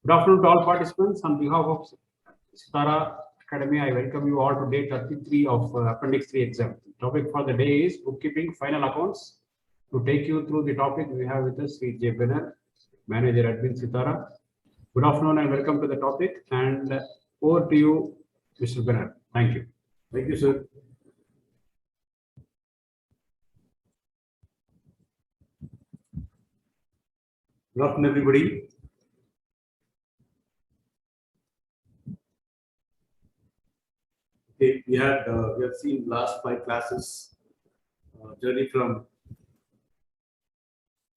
Good afternoon to all participants. On behalf of Sitara Academy, I welcome you all to day 33 of Appendix 3 exam. The topic for the day is bookkeeping final accounts. To take you through the topic, we have with us Sri J. Benner, Manager Admin Sitara. Good afternoon and welcome to the topic. And over to you, Mr. Benner. Thank you. Thank you, sir. Good afternoon, everybody. Okay, we have seen last 5 classes journey from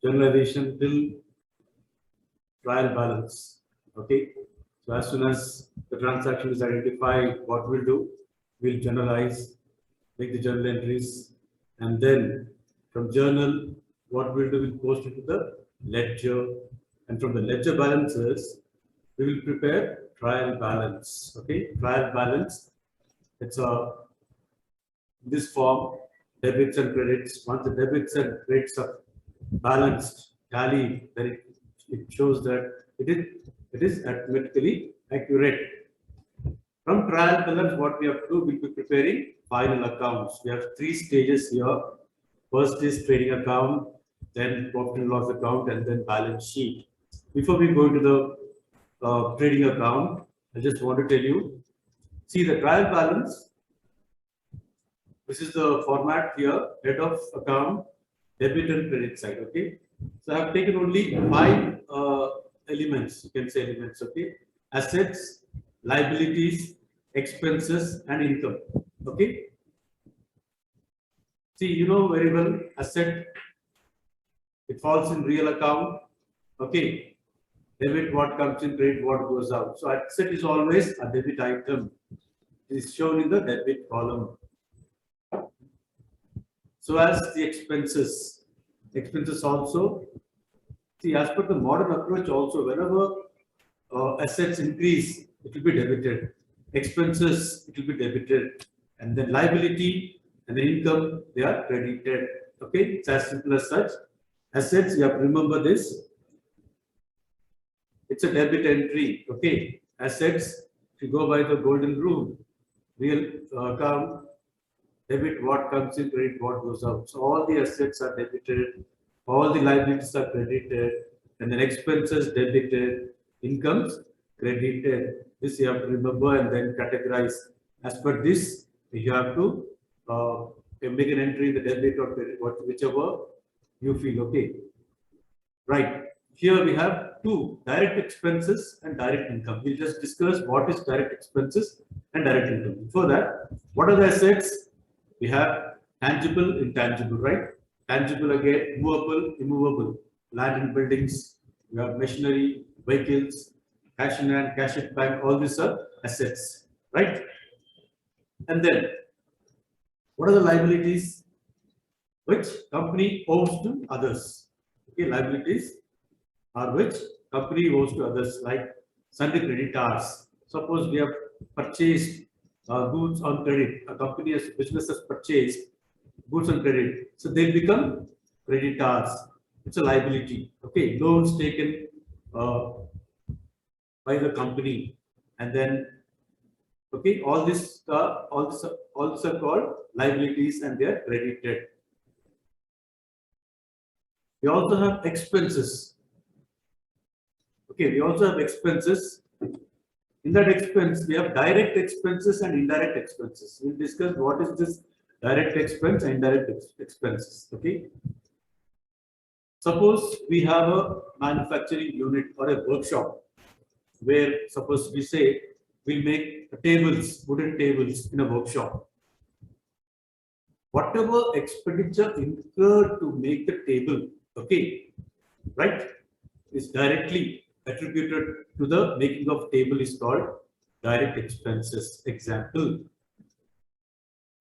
generalization till trial balance. Okay, so as soon as the transaction is identified, what we'll do, we'll generalize, make the journal entries, and then from journal, what we'll do, we'll post it to the ledger, and from the ledger balances, we will prepare trial balance. Okay, trial balance. It's this form, debits and credits. Once the debits and credits are balanced, tallied, then it shows that it is arithmetically accurate. From trial balance, what we have to do, we'll be preparing final accounts. We have 3 stages here. First is trading account, then profit and loss account, and then balance sheet. Before we go into the trading account, I just want to tell you, see the trial balance. This is the format here, head of account, debit and credit side. Okay. So I have taken only 5 elements, you can say elements. Okay. Assets, liabilities, expenses, and income. Okay. See, you know very well, asset, it falls in real account. Okay. Debit, what comes in, credit, what goes out. So asset is always a debit item. It is shown in the debit column. So as the expenses also, see, as per the modern approach also, whenever assets increase, it will be debited. Expenses, it will be debited. And then liability and the income, they are credited. Okay, it's as simple as such. Assets, you have to remember this. It's a debit entry. Okay, assets, if you go by the golden rule, real account, debit what comes in, credit what goes out. So all the assets are debited, all the liabilities are credited, and then expenses debited, incomes credited. This you have to remember and then categorize. As per this, you have to make an entry in the debit or credit, whichever you feel. Okay, right. Here we have 2 direct expenses and direct income. We'll just discuss what is direct expenses and direct income. Before that, what are the assets? We have tangible, intangible, right? Tangible again, movable, immovable, land and buildings. We have machinery, vehicles, cash in hand, cash at bank. All these are assets, right? And then, what are the liabilities which company owes to others? Okay, liabilities are which company owes to others, like sundry creditors. Suppose we have purchased goods on credit. A company as business has purchased goods on credit, so they become creditors. It's a liability. Okay, loans taken by the company, and then okay, all this are called liabilities, and they are credited. We also have expenses. Okay, we also have expenses. In that expense, we have direct expenses and indirect expenses. We'll discuss what is this direct expense and indirect expenses. Okay. Suppose we have a manufacturing unit or a workshop where, suppose we say we make tables, wooden tables in a workshop. Whatever expenditure incurred to make the table, okay, right, is directly attributed to the making of table is called direct expenses. Example.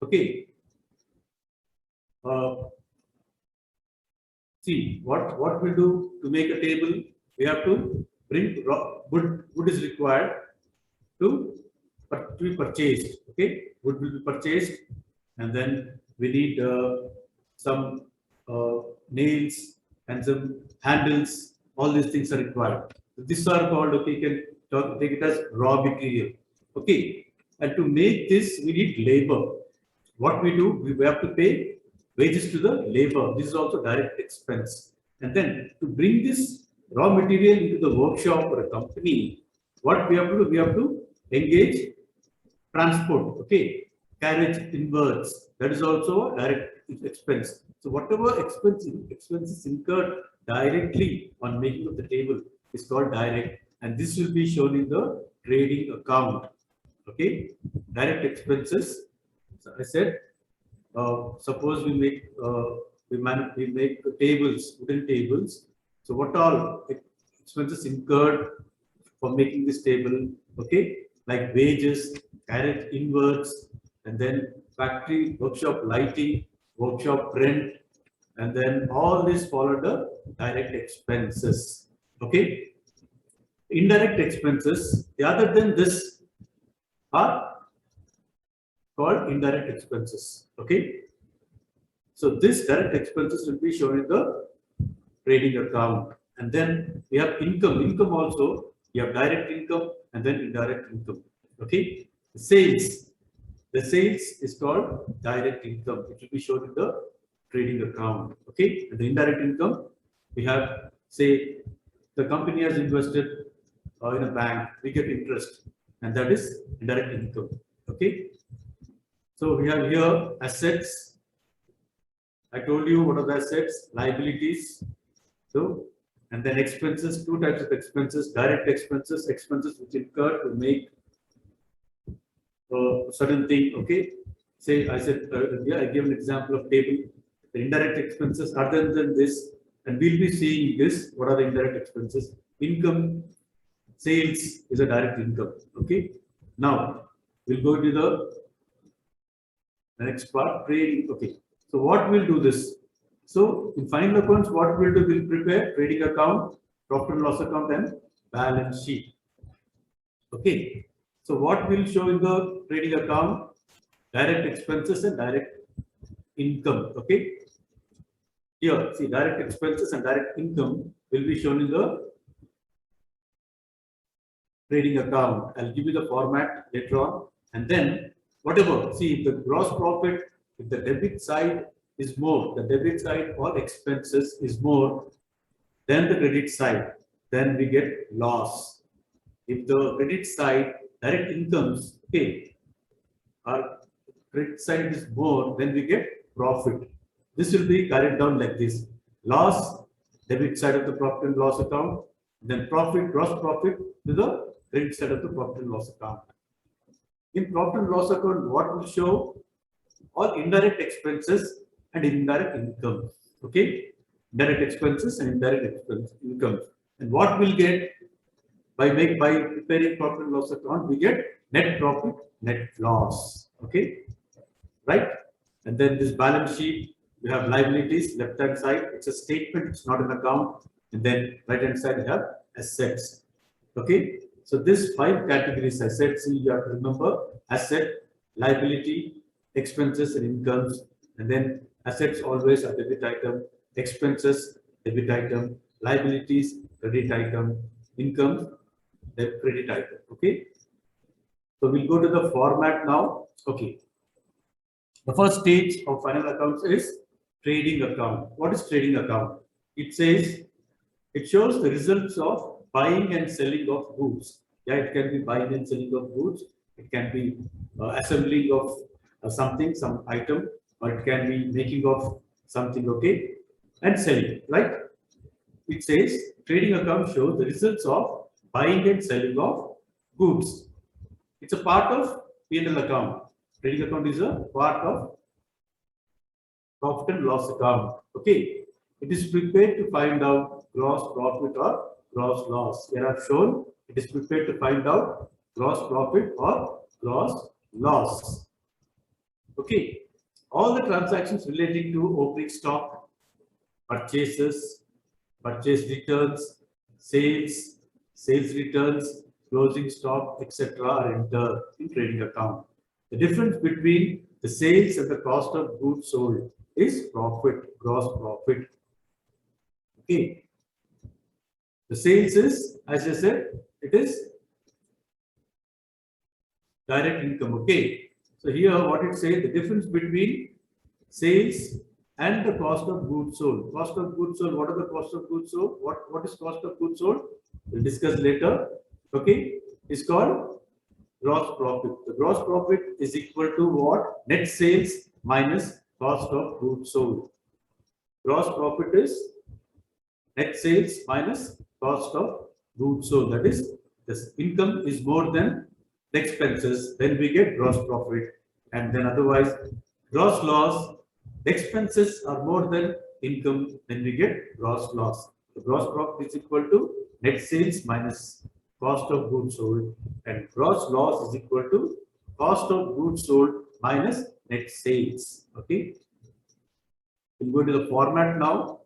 Okay. See what we do to make a table. We have to bring wood. Wood is required to be purchased. Okay, wood will be purchased, and then we need some nails and some handles. All these things are required. These are called, okay, you can take it as raw material. Okay. And to make this, we need labor. What we do, we have to pay wages to the labor. This is also direct expense. And then to bring this raw material into the workshop or a company, what we have to do, we have to engage transport, okay, carriage inwards. That is also a direct expense. So whatever expenses incurred directly on making of the table is called direct, and this will be shown in the trading account. Okay, direct expenses. So I said, suppose we make we make tables, wooden tables. So what all expenses incurred for making this table? Okay, like wages, carriage inwards, and then factory workshop lighting, workshop rent, and then all this follow the direct expenses. Okay, indirect expenses. Other than this are called indirect expenses. Okay. So this direct expenses will be shown in the trading account. And then we have income. Income also, we have direct income and then indirect income. Okay. Sales. The sales is called direct income. It will be shown in the trading account. Okay. And the indirect income, we have, say, the company has invested in a bank, we get interest, and that is indirect income. Okay. So we have here assets. I told you what are the assets, liabilities. So, and then expenses, two types of expenses, direct expenses, expenses which incur to make a certain thing. Okay. Say I said, yeah, I gave an example of table. The indirect expenses other than this, and we'll be seeing this. What are the indirect expenses? Income, sales is a direct income. Okay. Now we'll go to the next part, trading. Okay. So what we'll do this? So in final accounts, what we'll do? We'll prepare trading account, profit and loss account, and balance sheet. Okay. So what will show in the trading account? Direct expenses and direct income. Okay. Here, see, direct expenses and direct income will be shown in the trading account. I'll give you the format later on. And then whatever, see, if the gross profit, if the debit side is more, the debit side or expenses is more than the credit side, then we get loss. If the credit side, direct incomes, okay, our credit side is more, then we get profit. This will be carried down like this. Loss, debit side of the profit and loss account, then profit, gross profit to the credit side of the profit and loss account. In profit and loss account, what will show? All indirect expenses and indirect income. Okay, direct expenses and indirect income. And what we'll get by preparing profit and loss account, we get net profit, net loss. Okay, right? And then this balance sheet, we have liabilities, left hand side, it's a statement, it's not an account. And then right hand side, we have assets. Okay, so this 5 categories assets, you have to remember asset, liability, expenses and incomes, and then assets always are debit item, expenses, debit item, liabilities, credit item, income, credit item. Okay. So we'll go to the format now. Okay. The first stage of final accounts is trading account. What is trading account? It says, it shows the results of buying and selling of goods. Yeah, it can be buying and selling of goods. It can be assembling of something, some item, or it can be making of something, okay, and selling, right? It says trading account shows the results of buying and selling of goods. It's a part of P&L account. Trading account is a part of profit and loss account. Okay, it is prepared to find out gross profit or gross loss. Here I've shown it is prepared to find out gross profit or gross loss. Okay, all the transactions relating to opening stock, purchases, purchase returns, sales, sales returns, closing stock, etc. are entered in trading account. The difference between the sales and the cost of goods sold is profit, gross profit. Okay. The sales is, as I said, it is direct income. Okay. So here what it says, the difference between sales and the cost of goods sold. Cost of goods sold, what are the cost of goods sold? What is cost of goods sold? We'll discuss later. Okay. It's called gross profit. The gross profit is equal to what? Net sales minus cost of goods sold. Gross profit is net sales minus cost of goods sold. That is, this income is more than the expenses, then we get gross profit. And then otherwise, gross loss, the expenses are more than income, then we get gross loss. The gross profit is equal to net sales minus cost of goods sold, and gross loss is equal to cost of goods sold minus net sales. Okay. We'll go to the format now.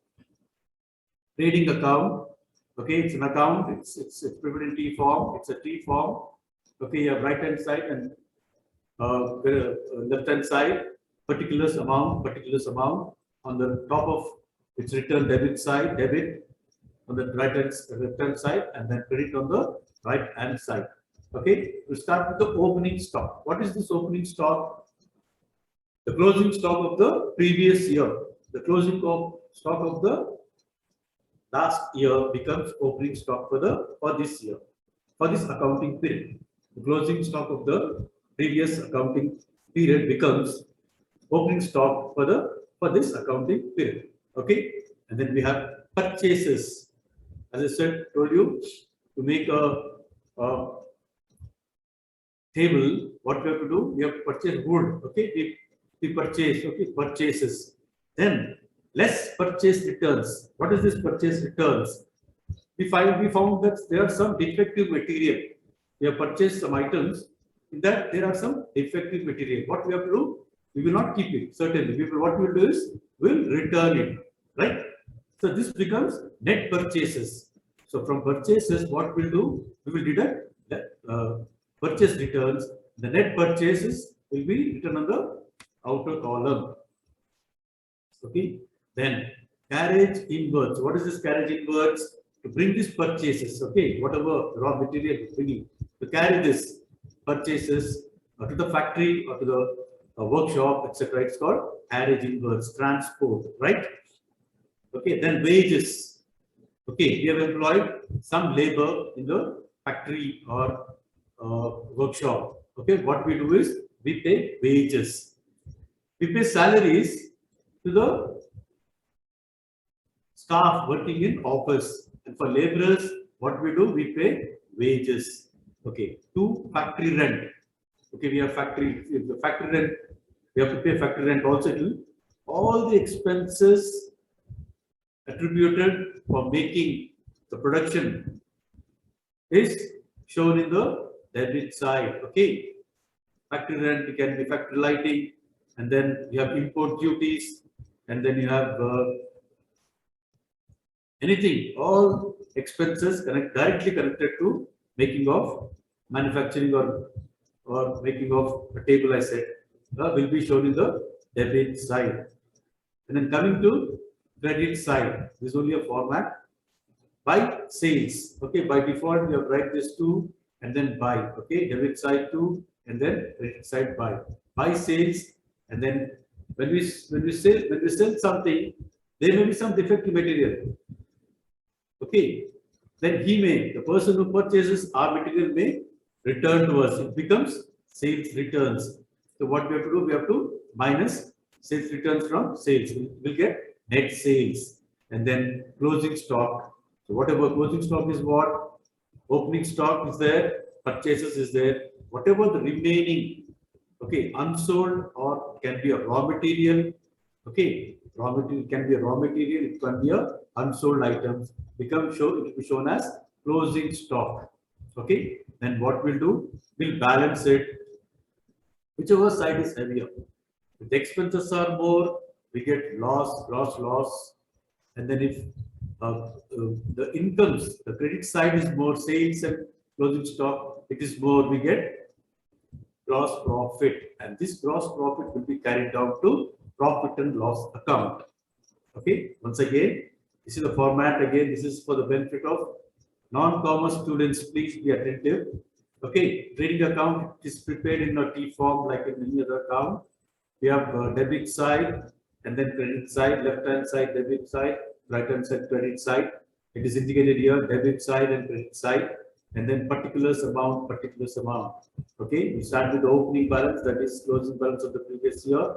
Trading account. Okay, it's an account. It's prepared in T form. It's a T form. Okay, you have right hand side and left hand side. Particulars amount. On the top of it's written debit side, debit on the left hand side, and then credit on the right hand side. Okay, we start with the opening stock. What is this opening stock? The closing stock of the previous year. The closing stock of the last year becomes opening stock for this year, for this accounting period. The closing stock of the previous accounting period becomes opening stock for this accounting period. Okay, and then we have purchases. As I said, told you to make a table. What we have to do? We have to purchase wood. Okay, we purchase. Okay, purchases. Then less purchase returns. What is this purchase returns? We found that there are some defective material. We have purchased some items. In that there are some defective material. What we have to do? We will not keep it. Certainly, what we will do is we'll return it. Right? So this becomes net purchases. So from purchases, what we'll do? We will deduct the purchase returns. The net purchases will be written on the outer column. Okay. Then carriage inwards. What is this carriage inwards? To bring these purchases, okay, whatever raw material bringing, to carry this purchases to the factory or to the workshop, etc. It's called carriage inwards, transport, right? Okay, then wages. Okay, we have employed some labor in the factory or workshop. Okay, what we do is we pay wages. We pay salaries to the staff working in office, and for laborers, what we do, we pay wages. Okay, to factory rent. Okay, we have factory rent. We have to pay factory rent also. All the expenses attributed for making the production is shown in the debit side. Okay, factory rent, it can be factory lighting, and then you have import duties, and then you have anything, all expenses directly connected to making of manufacturing or making of a table, I said, will be shown in the debit side. And then coming to credit side, this is only a format. By sales, okay, by default we have write this to and then by, okay, debit side to and then credit side by. By sales, and then when we sell something, there may be some defective material. Okay, then the person who purchases our material may return to us. It becomes sales returns. So what we have to do, we have to minus sales returns from sales. We'll get net sales, and then closing stock. So whatever closing stock is what, opening stock is there, purchases is there. Whatever the remaining, okay, unsold or can be a raw material. Okay, raw material can be a raw material. It can be a unsold items. It will be shown as closing stock. Okay, then what we'll do, we'll balance it. Whichever side is heavier. If the expenses are more, we get gross loss. And then if the incomes, the credit side is more, sales and closing stock, it is more, we get gross profit. And this gross profit will be carried down to profit and loss account. Okay, once again, this is the format. Again, this is for the benefit of Non-commerce students, please be attentive. Okay, trading account is prepared in a T form like in any other account. We have debit side and then credit side, left hand side debit side, right hand side credit side. It is indicated here, debit side and credit side, and then particulars amount, particulars amount. Okay, we start with the opening balance, that is closing balance of the previous year.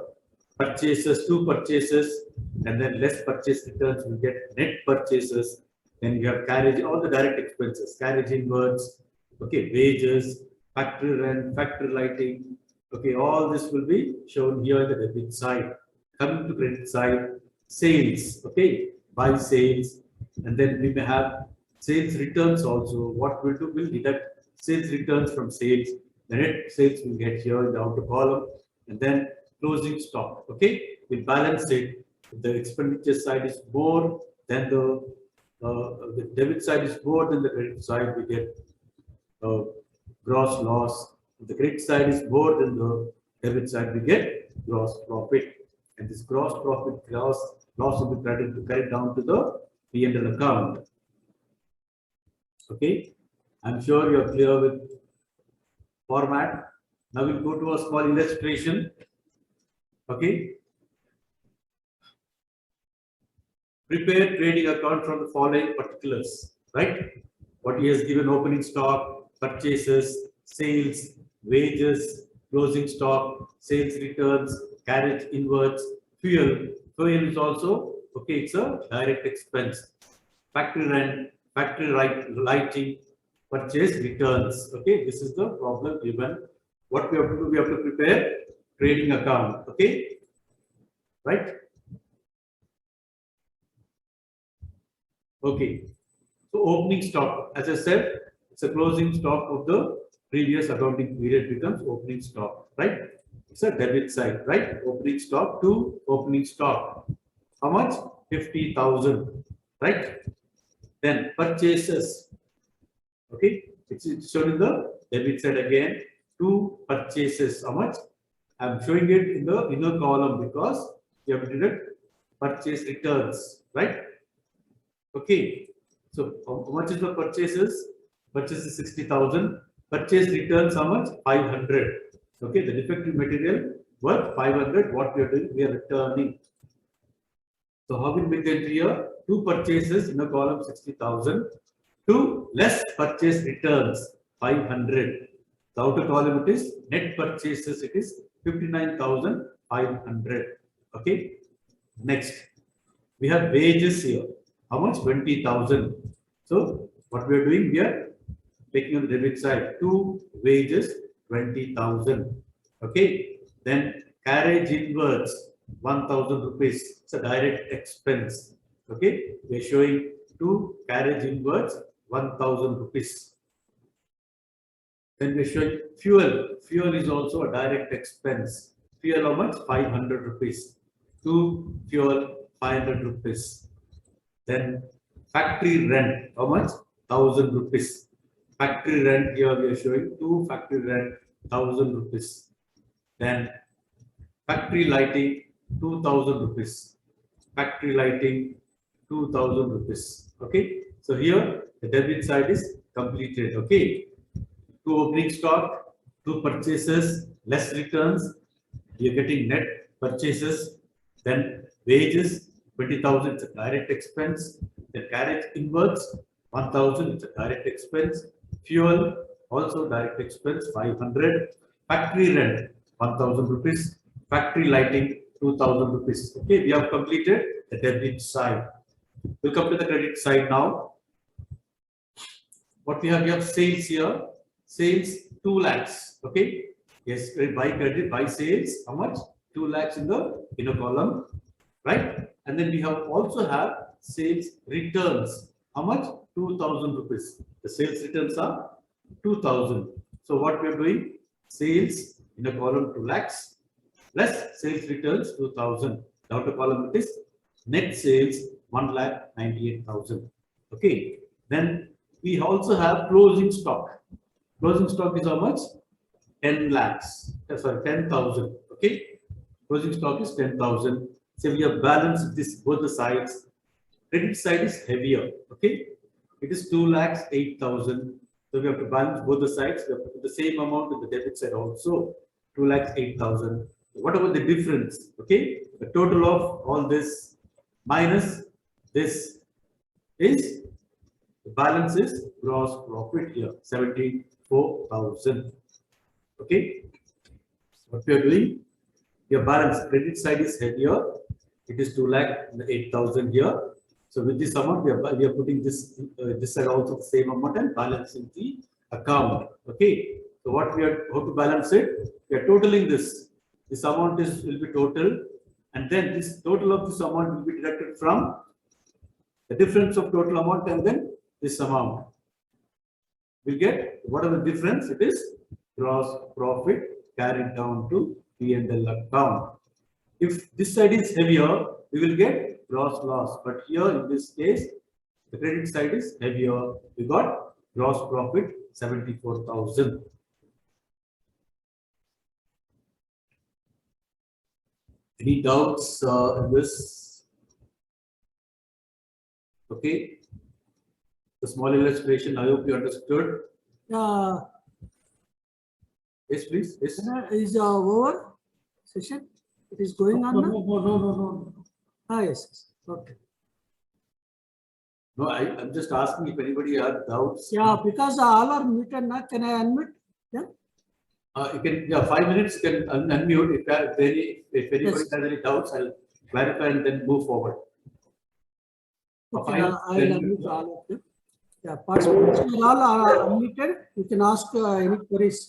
Purchases, two purchases, and then less purchase returns, we get net purchases. Then we have carriage, all the direct expenses, carriage inwards, okay, wages, factory rent, factory lighting. Okay, all this will be shown here in the debit side. Coming to credit side, sales, okay, buy sales, and then we may have sales returns also. What we'll do, we'll deduct sales returns from sales. The net sales will get here in the outer column, and then closing stock. Okay, we balance it. If the expenditure side is more than the debit side is more than the credit side, we get gross loss. If the credit side is more than the debit side, we get gross profit. And this gross profit loss will be carried down to the P&L account. Okay, I'm sure you're clear with format. Now we'll go to a small illustration. Okay. Prepare trading account from the following particulars, right? What he has given: opening stock, purchases, sales, wages, closing stock, sales returns, carriage inwards, fuel. Fuel is also, okay, it's a direct expense. Factory rent, factory lighting, purchase returns. Okay, this is the problem given. What we have to do, we have to prepare trading account. Okay, right? Okay, so opening stock, as I said, it's a closing stock of the previous accounting period becomes opening stock, right? It's a debit side, right? Opening stock to opening stock. How much? 50,000, right? Then purchases. Okay, it's shown in the debit side again. Two purchases. How much? I'm showing it in the inner column because you have to deduct purchase returns, right? Okay, so how much is the purchases? Purchase is 60,000. Purchase returns how much? 500. Okay, the defective material worth 500. What we are doing? We are returning. So how will we get here? Two purchases in a column 60,000. Two less purchase returns 500. The outer column it is net purchases. It is 59,500. Okay. Next, we have wages here. How much? 20,000. So what we are doing, we are taking on the debit side. Two wages 20,000. Okay. Then carriage inwards 1,000 rupees. It's a direct expense. Okay. We are showing two carriage inwards 1,000 rupees. Then we are showing fuel. Fuel is also a direct expense. Fuel how much? 500 rupees. Two fuel 500 rupees. Then factory rent, how much? 1,000 rupees. Factory rent here we are showing two factory rent 1,000 rupees. Then factory lighting 2,000 rupees. Factory lighting 2,000 rupees. Okay. So here the debit side is completed. Okay. Two opening stock, two purchases, less returns. We are getting net purchases. Then wages 20,000, it's a direct expense. The carriage inwards 1,000, it's a direct expense. Fuel also direct expense 500. Factory rent 1,000 rupees. Factory lighting 2,000 rupees. Okay, we have completed the debit side. We'll come to the credit side now. What we have sales here. Sales 2 lakhs. Okay. Yes, buy credit, buy sales. How much? 2 lakhs in the inner column, right? And then we have also have sales returns. How much? 2,000 rupees. The sales returns are 2,000. So what we are doing? Sales in a column 2 lakhs plus sales returns 2,000. The outer column it is net sales 1,98,000. Okay. Then we also have closing stock. Closing stock is how much? 10 lakhs. Sorry, 10,000. Okay. Closing stock is 10,000. So we have balanced this both the sides. Credit side is heavier. Okay. it is 2,08,000. So we have to balance both the sides. We have to put the same amount in the debit side also, 2,08,000. What about the difference? Okay, the total of all this minus this is the balance is gross profit here, 74,000. Okay, what we are doing? Your balance credit side is heavier. It is 2,08,000 here. So with this amount, we are putting this this side also the same amount and balancing the account. Okay. So what we are how to balance it? We are totaling this. This amount will be total, and then this total of this amount will be deducted from the difference of total amount, and then this amount. We'll get whatever difference it is, gross profit carried down to P&L account. If this side is heavier, we will get gross loss. But here in this case, the credit side is heavier. We got gross profit 74,000. Any doubts in this? Okay. The small illustration, I hope you understood. Yes, please. Yes. Is over session? It is going on now? No. Ah, yes. Okay. No, I'm just asking if anybody has doubts. Yeah, because all are muted now. Can I unmute? Yeah. You can, 5 minutes, you can unmute. If anybody Yes. has any doubts, I'll clarify and then move forward. Okay, Fine. I will unmute all of them. Yeah, participants are all unmuted. You can ask any queries.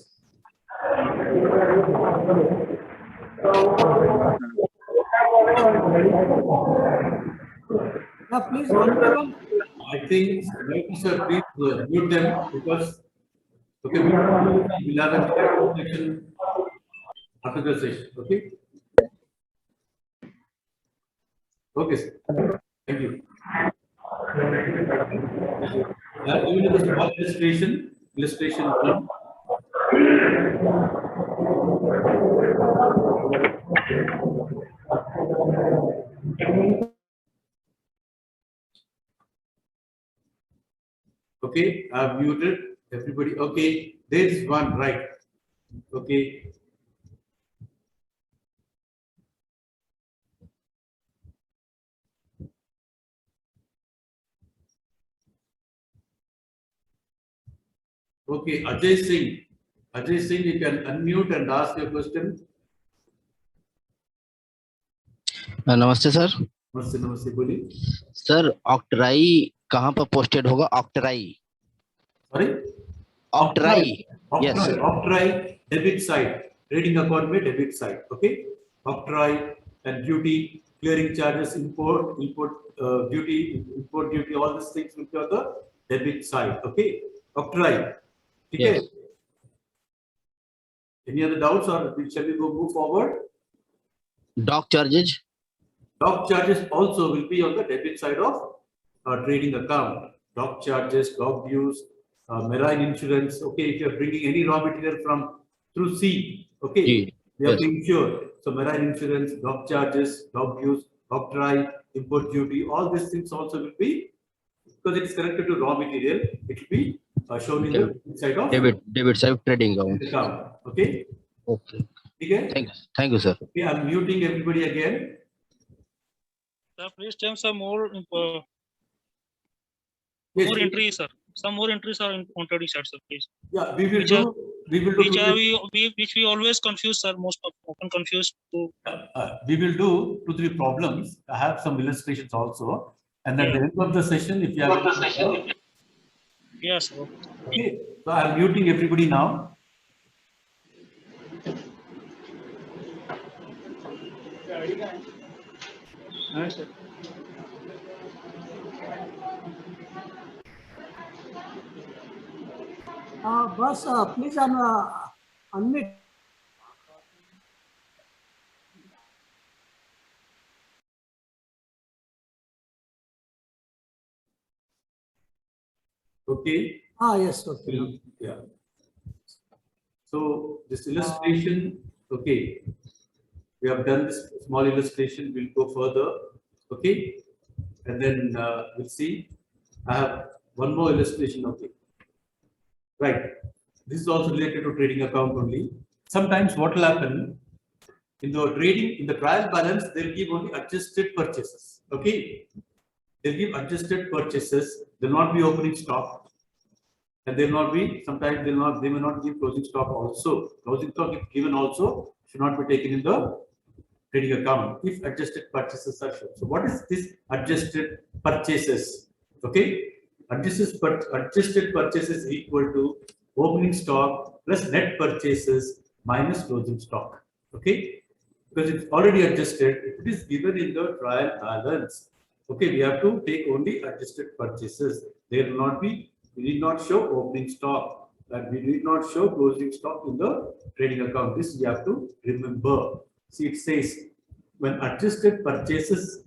Yeah, please, one by one. I think, sir, please mute them because, okay, we'll have a section after the session, okay? Okay, sir. Thank you. Even the small illustration one. Okay, I've muted everybody. Okay, there's one, right? Okay. Okay, Ajay Singh. Ajay Singh, you can unmute and ask your question. नमस्ते sir. नमस्ते नमस्ते, बोलिए sir octroi कहाँ पर posted होगा? Octroi sorry octroi Octroi, Yes. Octroi debit side, trading account में debit side, okay? Octroi and duty, clearing charges, import duty, all these things will be on the debit side, okay? Octroi, okay? Yes. Any other doubts or shall we move forward? Dock charges Dock charges also will be on the debit side of trading account. Dock charges, dock dues, marine insurance. Okay, if you are bringing any raw material from through sea, okay, we have to insure. So marine insurance, dock charges, dock dues, dock dry, import duty, all these things also will be, because it is connected to raw material, it will be shown in the side of debit side trading account. Okay. Okay. Okay. Thank you sir. Okay, I'm muting everybody again. Sir, please tell some more Yes, more entries, sir. Some more entries are on trading side, sir, please. yeah, we will Which do. We will do. Which we always confuse, sir. Most often confused to. We will do 2-3 problems. I have some illustrations also. And at the end of the session, if you have. Yes. Okay. So I'm muting everybody now. Sir. Boss, please unmute. Okay. Yes, okay. Yeah. So this illustration, okay. We have done this small illustration. We'll go further. Okay. And then we'll see. I have one more illustration. Okay. Right. This is also related to trading account only. Sometimes what will happen in the trading, in the trial balance, they'll give only adjusted purchases. Okay. They'll give adjusted purchases. They'll not be opening stock. And they'll not be, sometimes they may not give closing stock also. Closing stock, if given also, should not be taken in the trading account if adjusted purchases are shown. So what is this adjusted purchases? Okay. Adjusted purchases is equal to opening stock plus net purchases minus closing stock. Okay. Because it's already adjusted, if it is given in the trial balance. Okay, we have to take only adjusted purchases. There will not be, we need not show opening stock, and we need not show closing stock in the trading account. This you have to remember. See, it says when adjusted purchases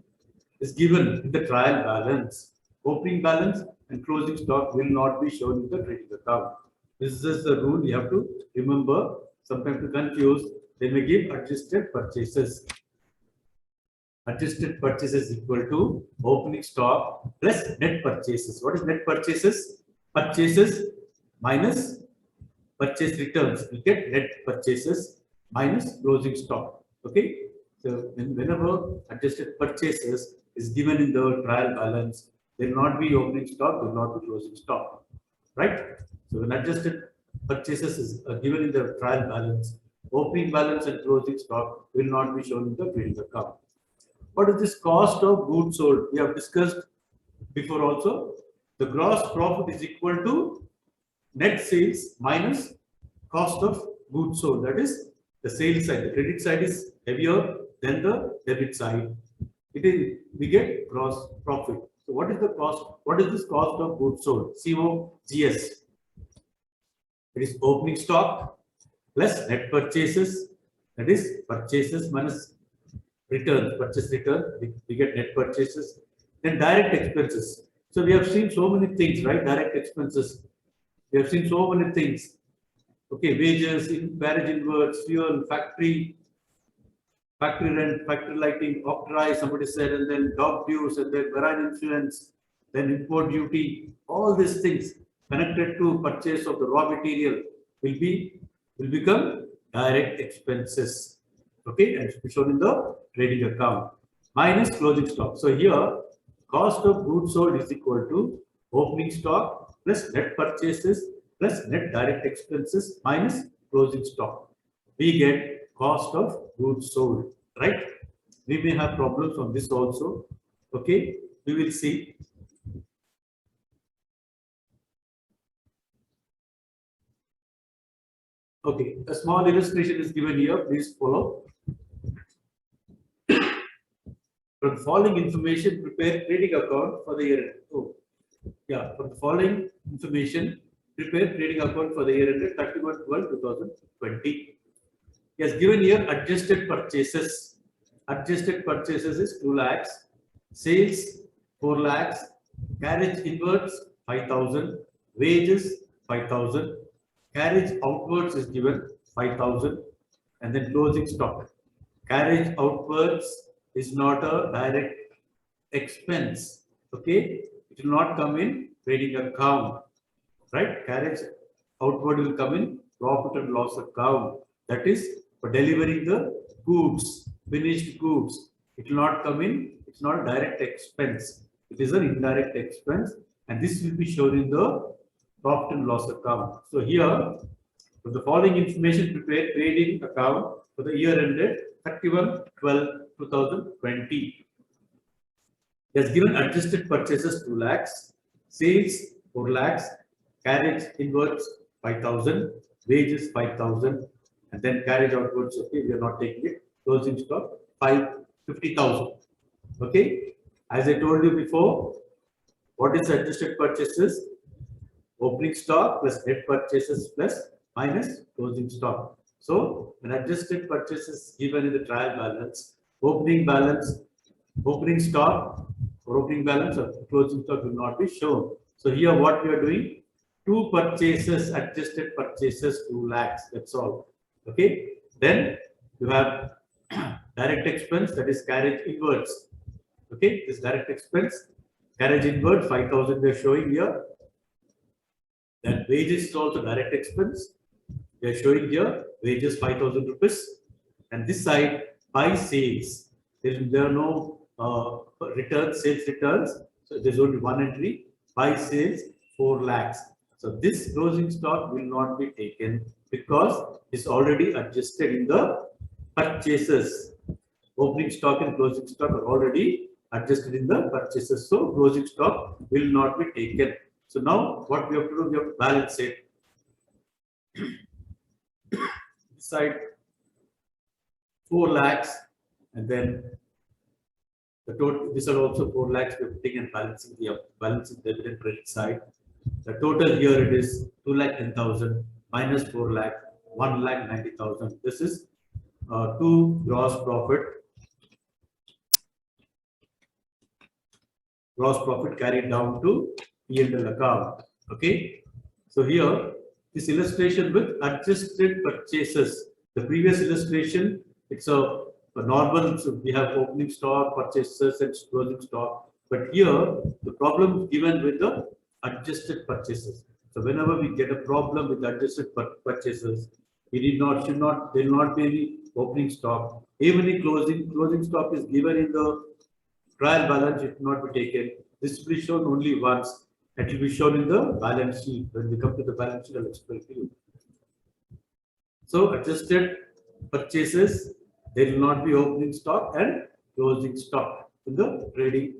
is given in the trial balance, opening balance and closing stock will not be shown in the trading account. This is the rule you have to remember. Sometimes to confuse, they may give adjusted purchases. Adjusted purchases equal to opening stock plus net purchases. What is net purchases? Purchases minus purchase returns. We get net purchases minus closing stock. Okay. So whenever adjusted purchases is given in the trial balance, there will not be opening stock, there will not be closing stock. Right? So when adjusted purchases is given in the trial balance, opening balance and closing stock will not be shown in the trading account. What is this cost of goods sold? We have discussed before also. The gross profit is equal to net sales minus cost of goods sold. That is the sales side. The credit side is heavier than the debit side. It is, we get gross profit. So what is the cost? What is this cost of goods sold? COGS. It is opening stock plus net purchases. That is purchases minus return, purchase return, we get net purchases. Then direct expenses. So we have seen so many things, right? Direct expenses. We have seen so many things. Okay, wages, carriage inwards, fuel, factory rent, factory lighting, octroi, somebody said, and then dog dues, and then marine insurance, then import duty. All these things connected to purchase of the raw material will become direct expenses. Okay, and should be shown in the trading account minus closing stock. So here, cost of goods sold is equal to opening stock plus net purchases plus net direct expenses minus closing stock. We get cost of goods sold, right? We may have problems on this also. Okay, we will see. Okay, a small illustration is given here. Please follow. From the following information, prepare trading account for the year end. Oh, yeah, from the following information, prepare trading account for the year ended 31/12/2020. He has given here adjusted purchases. Adjusted purchases is 2 lakhs, sales 4 lakhs, carriage inwards 5,000, wages 5,000, carriage outwards is given 5,000, and then closing stock. Carriage outwards is not a direct expense. Okay, it will not come in trading account, right? Carriage outward will come in profit and loss account. That is for delivering the goods, finished goods. It will not come in. It's not a direct expense. It is an indirect expense, and this will be shown in the profit and loss account. So here, for the following information, prepare trading account for the year ended 31/12/2020. He has given adjusted purchases 2 lakhs, sales 4 lakhs, carriage inwards 5,000, wages 5,000, and then carriage outwards. Okay, we are not taking it. Closing stock 50,000. Okay, as I told you before, what is adjusted purchases? Opening stock plus net purchases plus minus closing stock. So when adjusted purchases given in the trial balance, opening stock or opening balance or closing stock will not be shown. So here what we are doing, 2 purchases, adjusted purchases 2 lakhs. That's all. Okay. Then you have direct expense, that is carriage inwards. Okay, this direct expense, carriage inward 5,000 we are showing here, Then wages is also direct expense. We are showing here wages 5,000 rupees. And this side, by sales, there are no returns, sales returns. So there's only one entry. By sales, 4 lakhs. So this closing stock will not be taken because it's already adjusted in the purchases. Opening stock and closing stock are already adjusted in the purchases. So closing stock will not be taken. So now what we have to do, we have to balance it. This side 4 lakhs, and then the total, these are also 4 lakhs, we are putting and balancing the debit and credit side. The total here it is 2,10,000 minus 4 lakh, 1,90,000. This is 2 gross profit. Gross profit carried down to P&L account. Okay. So here, this illustration with adjusted purchases. The previous illustration, it's a normal, so we have opening stock, purchases, and closing stock. But here, the problem is given with the adjusted purchases. So whenever we get a problem with adjusted purchases, we should not, there will not be any opening stock. Even in closing stock is given in the trial balance, it will not be taken. This will be shown only once. It will be shown in the balance sheet. When we come to the balance sheet, I'll explain to you. So adjusted purchases, there will not be opening stock and closing stock in the trading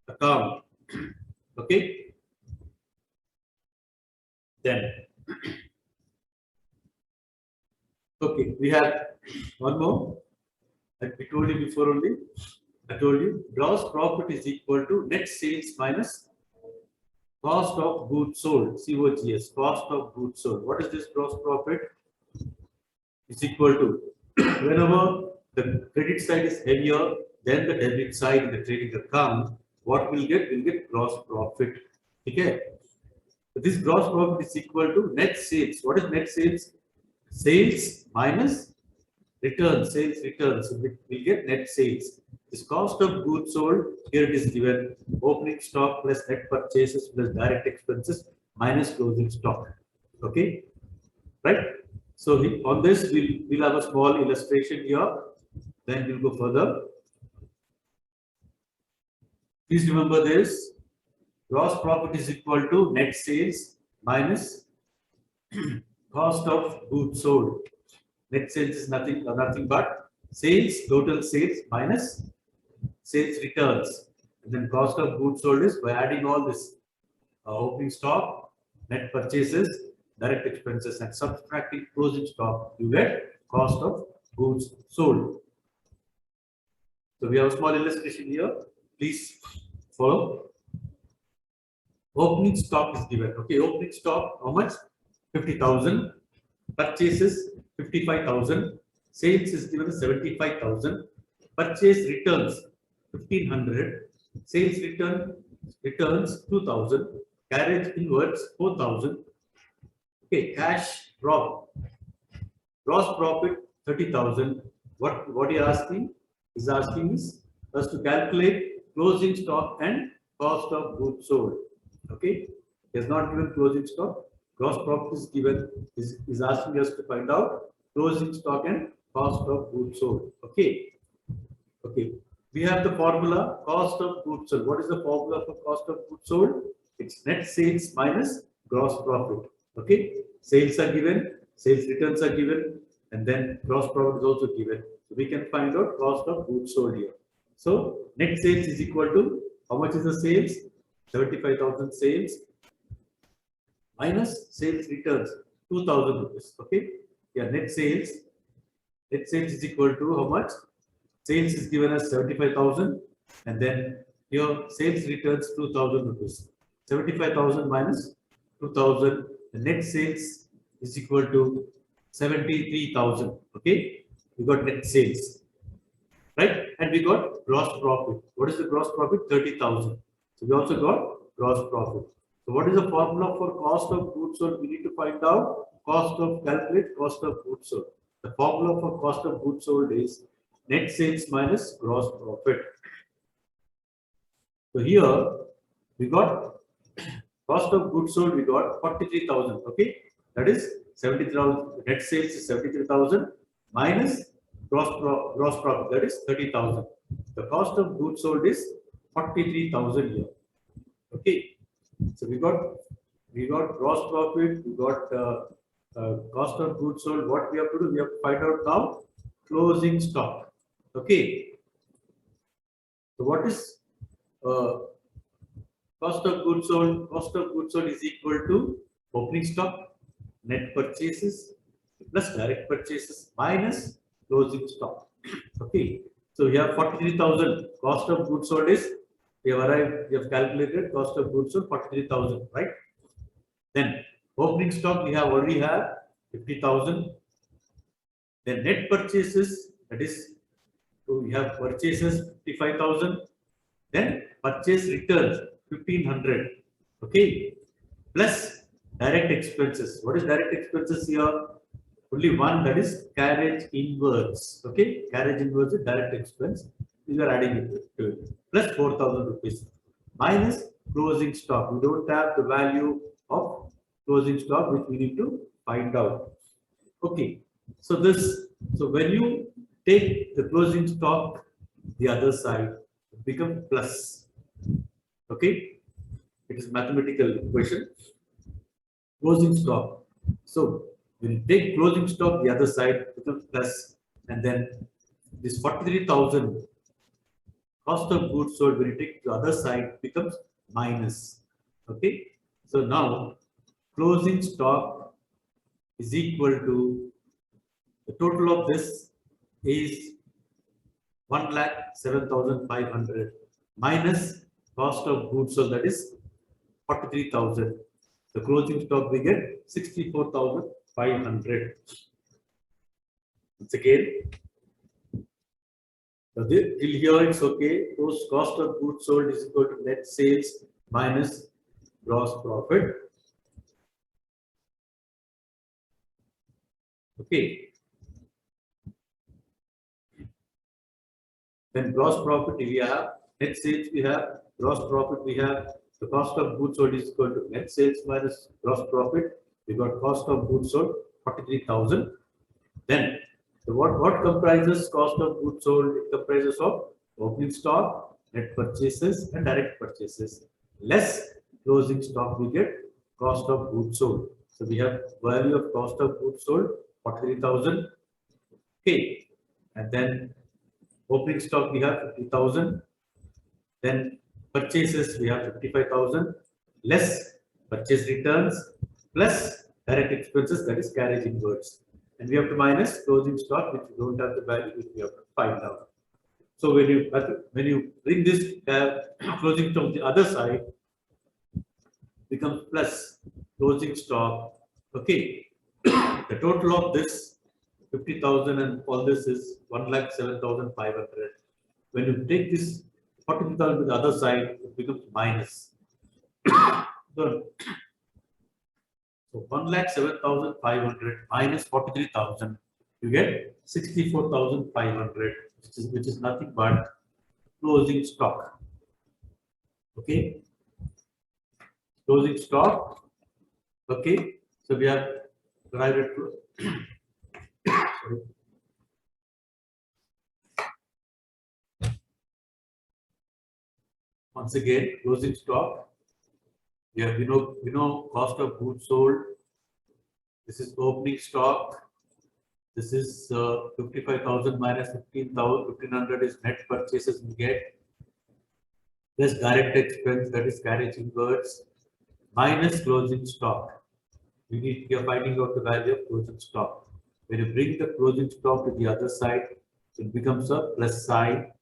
account. Okay. Then, okay, we have one more. Like we told you before only. I told you gross profit is equal to net sales minus cost of goods sold. COGS, cost of goods sold. What is this gross profit? Is equal to whenever the credit side is heavier than the debit side in the trading account, what we'll get? We'll get gross profit. Okay. This gross profit is equal to net sales. What is net sales? Sales minus returns, sales returns. So we get net sales. This cost of goods sold, here it is given opening stock plus net purchases plus direct expenses minus closing stock. Okay, right? So on this, we'll have a small illustration here. Then we'll go further. Please remember this. Gross profit is equal to net sales minus cost of goods sold. Net sales is nothing but sales, total sales minus sales returns. And then cost of goods sold is by adding all this opening stock, net purchases, direct expenses, and subtracting closing stock, you get cost of goods sold. So we have a small illustration here. Please follow. Opening stock is given. Okay, opening stock, how much? 50,000. Purchases, 55,000. Sales is given 75,000. Purchase returns, 1,500. Sales returns, 2,000. Carriage inwards, 4,000. Okay, cash drop. Gross profit, 30,000. What he asking? Is asking is us to calculate closing stock and cost of goods sold. Okay, he has not given closing stock. Gross profit is given, is asking us to find out closing stock and cost of goods sold. Okay. Okay. We have the formula cost of goods sold. What is the formula for cost of goods sold? It's net sales minus gross profit. Okay. Sales are given, sales returns are given, and then gross profit is also given. So we can find out cost of goods sold here. So net sales is equal to how much is the sales? 75,000 sales minus sales returns 2,000 rupees. Okay. Yeah, net sales is equal to how much? Sales is given as 75,000, and then here sales returns 2,000 rupees. 75,000 minus 2,000. The net sales is equal to 73,000. Okay, we got net sales, right? And we got gross profit. What is the gross profit? 30,000. So we also got gross profit. So what is the formula for cost of goods sold? We need to find out calculate cost of goods sold. The formula for cost of goods sold is net sales minus gross profit. So here we got Cost of goods sold, we got 43,000. Okay, that is 73,000. Net sales is 73,000 minus gross profit, that is 30,000. The cost of goods sold is 43,000 here. Okay, so we got gross profit, we got cost of goods sold. What we have to do? We have to find out now closing stock. Okay, so what is cost of goods sold? Cost of goods sold is equal to opening stock, net purchases plus direct purchases minus closing stock. Okay, so we have 43,000. Cost of goods sold is, we have calculated cost of goods sold 43,000, right? Then opening stock we already have 50,000. Then net purchases, that is, so we have purchases 55,000. Then purchase returns 1,500. Okay, plus direct expenses. What is direct expenses here? Only one, that is carriage inwards. Okay, carriage inwards is direct expense. We are adding it to it. Plus 4,000 rupees minus closing stock. We don't have the value of closing stock, which we need to find out. Okay, so when you take the closing stock the other side, it becomes plus. Okay, it is mathematical equation. Closing stock. So when you take closing stock the other side, it becomes plus, and then this 43,000 cost of goods sold, when you take the other side, becomes minus. Okay, so now closing stock is equal to, the total of this is 1,07,500 minus cost of goods sold, that is 43,000. The closing stock we get 64,500. Once again, so till here it's okay. Those cost of goods sold is equal to net sales minus gross profit. Okay. Then gross profit we have, net sales we have, gross profit we have. The cost of goods sold is equal to net sales minus gross profit. We got cost of goods sold 43,000. Then what comprises cost of goods sold? It comprises of opening stock, net purchases, and direct purchases. Less closing stock, we get cost of goods sold. So we have value of cost of goods sold 43,000. Okay, and then opening stock we have 50,000. Then purchases we have 55,000 less purchase returns plus direct expenses, that is carriage inwards, and we have to minus closing stock, which we don't have the value, which we have to find out. So when you bring this closing stock the other side, becomes plus closing stock. Okay, the total of this 50,000 and all this is 1,07,500. When you take this 43,000 to the other side, it becomes minus. So 1,07,500 minus 43,000, you get 64,500, which is nothing but closing stock. Okay, closing stock. Okay, so we have derived it to sorry. Once again, closing stock. Yeah, we know cost of goods sold. This is opening stock. This is 55,000 minus 1,500 is net purchases we get. Plus direct expense, that is carriage inwards, minus closing stock. We are finding out the value of closing stock. When you bring the closing stock to the other side, it becomes a plus sign.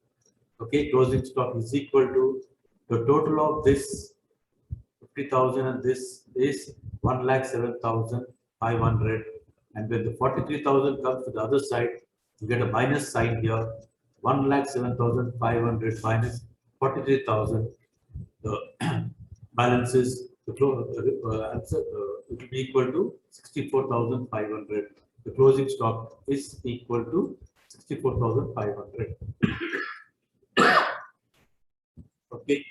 Okay, closing stock is equal to the total of this 50,000 and this is 1,07,500. And when the 43,000 comes to the other side, you get a minus sign here. 1,07,500 minus 43,000. The balance is the answer. It will be equal to 64,500. The closing stock is equal to 64,500. Okay.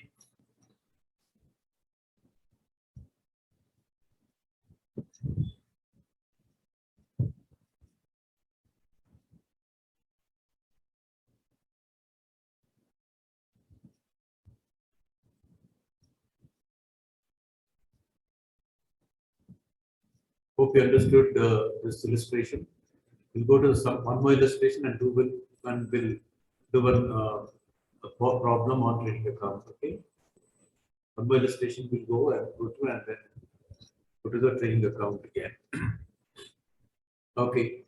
Hope you understood this illustration. We'll go to some one more illustration and we'll do a problem on trading account. Okay. One more illustration we'll go to and then go to the trading account again. Okay.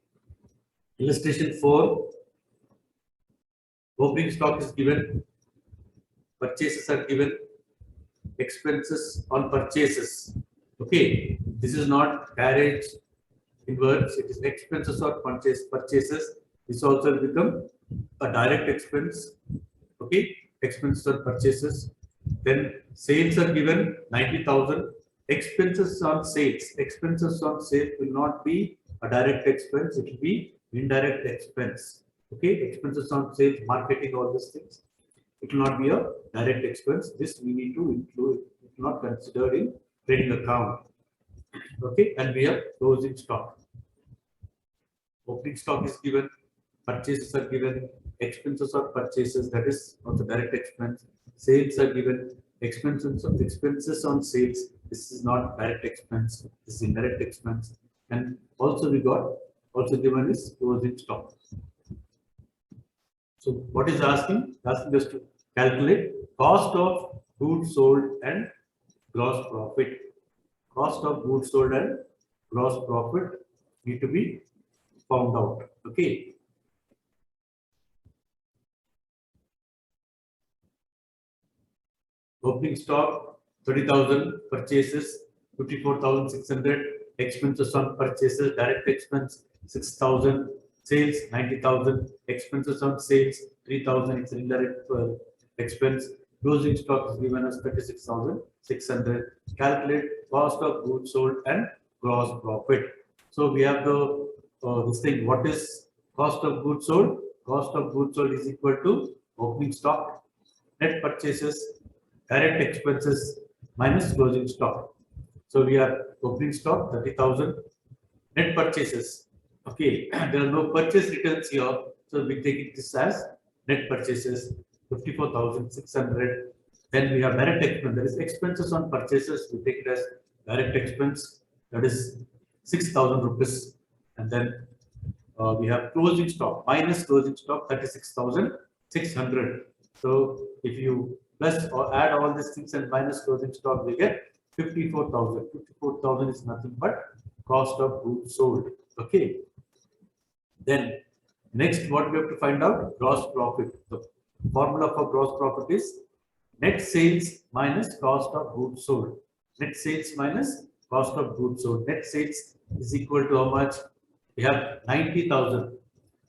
Illustration 4. Opening stock is given. Purchases are given. Expenses on purchases. Okay. This is not carriage inwards. It is expenses or purchases. This also will become a direct expense. Okay. Expenses or purchases. Then sales are given 90,000. Expenses on sales. Expenses on sales will not be a direct expense. It will be indirect expense. Okay. Expenses on sales, marketing, all these things. It will not be a direct expense. This we need to include. It will not considered in trading account. Okay. And we have closing stock. Opening stock is given. Purchases are given. Expenses or purchases, that is also direct expense. Sales are given. Expenses on sales. This is not direct expense. This is indirect expense. And also we got also given is closing stock. So what is asking? Asking us to calculate cost of goods sold and gross profit. Cost of goods sold and gross profit need to be found out. Okay. Opening stock 30,000, purchases 54,600, expenses on purchases, direct expense 6,000, sales 90,000, expenses on sales 3,000, it's indirect expense. Closing stock is given as 36,600. Calculate cost of goods sold and gross profit. So we have the this thing. What is cost of goods sold? Cost of goods sold is equal to opening stock, net purchases, direct expenses minus closing stock. So we are opening stock 30,000, net purchases. Okay, there are no purchase returns here, so we take this as net purchases 54,600. Then we have direct expense, that is expenses on purchases. We take it as direct expense, that is 6,000 rupees. And then we have closing stock minus closing stock 36,600. So if you plus or add all these things and minus closing stock, we get 54,000. 54,000 is nothing but cost of goods sold. Okay. Then next, what we have to find out? Gross profit. The formula for gross profit is net sales minus cost of goods sold. Net sales minus cost of goods sold. Net sales is equal to how much? We have 90,000.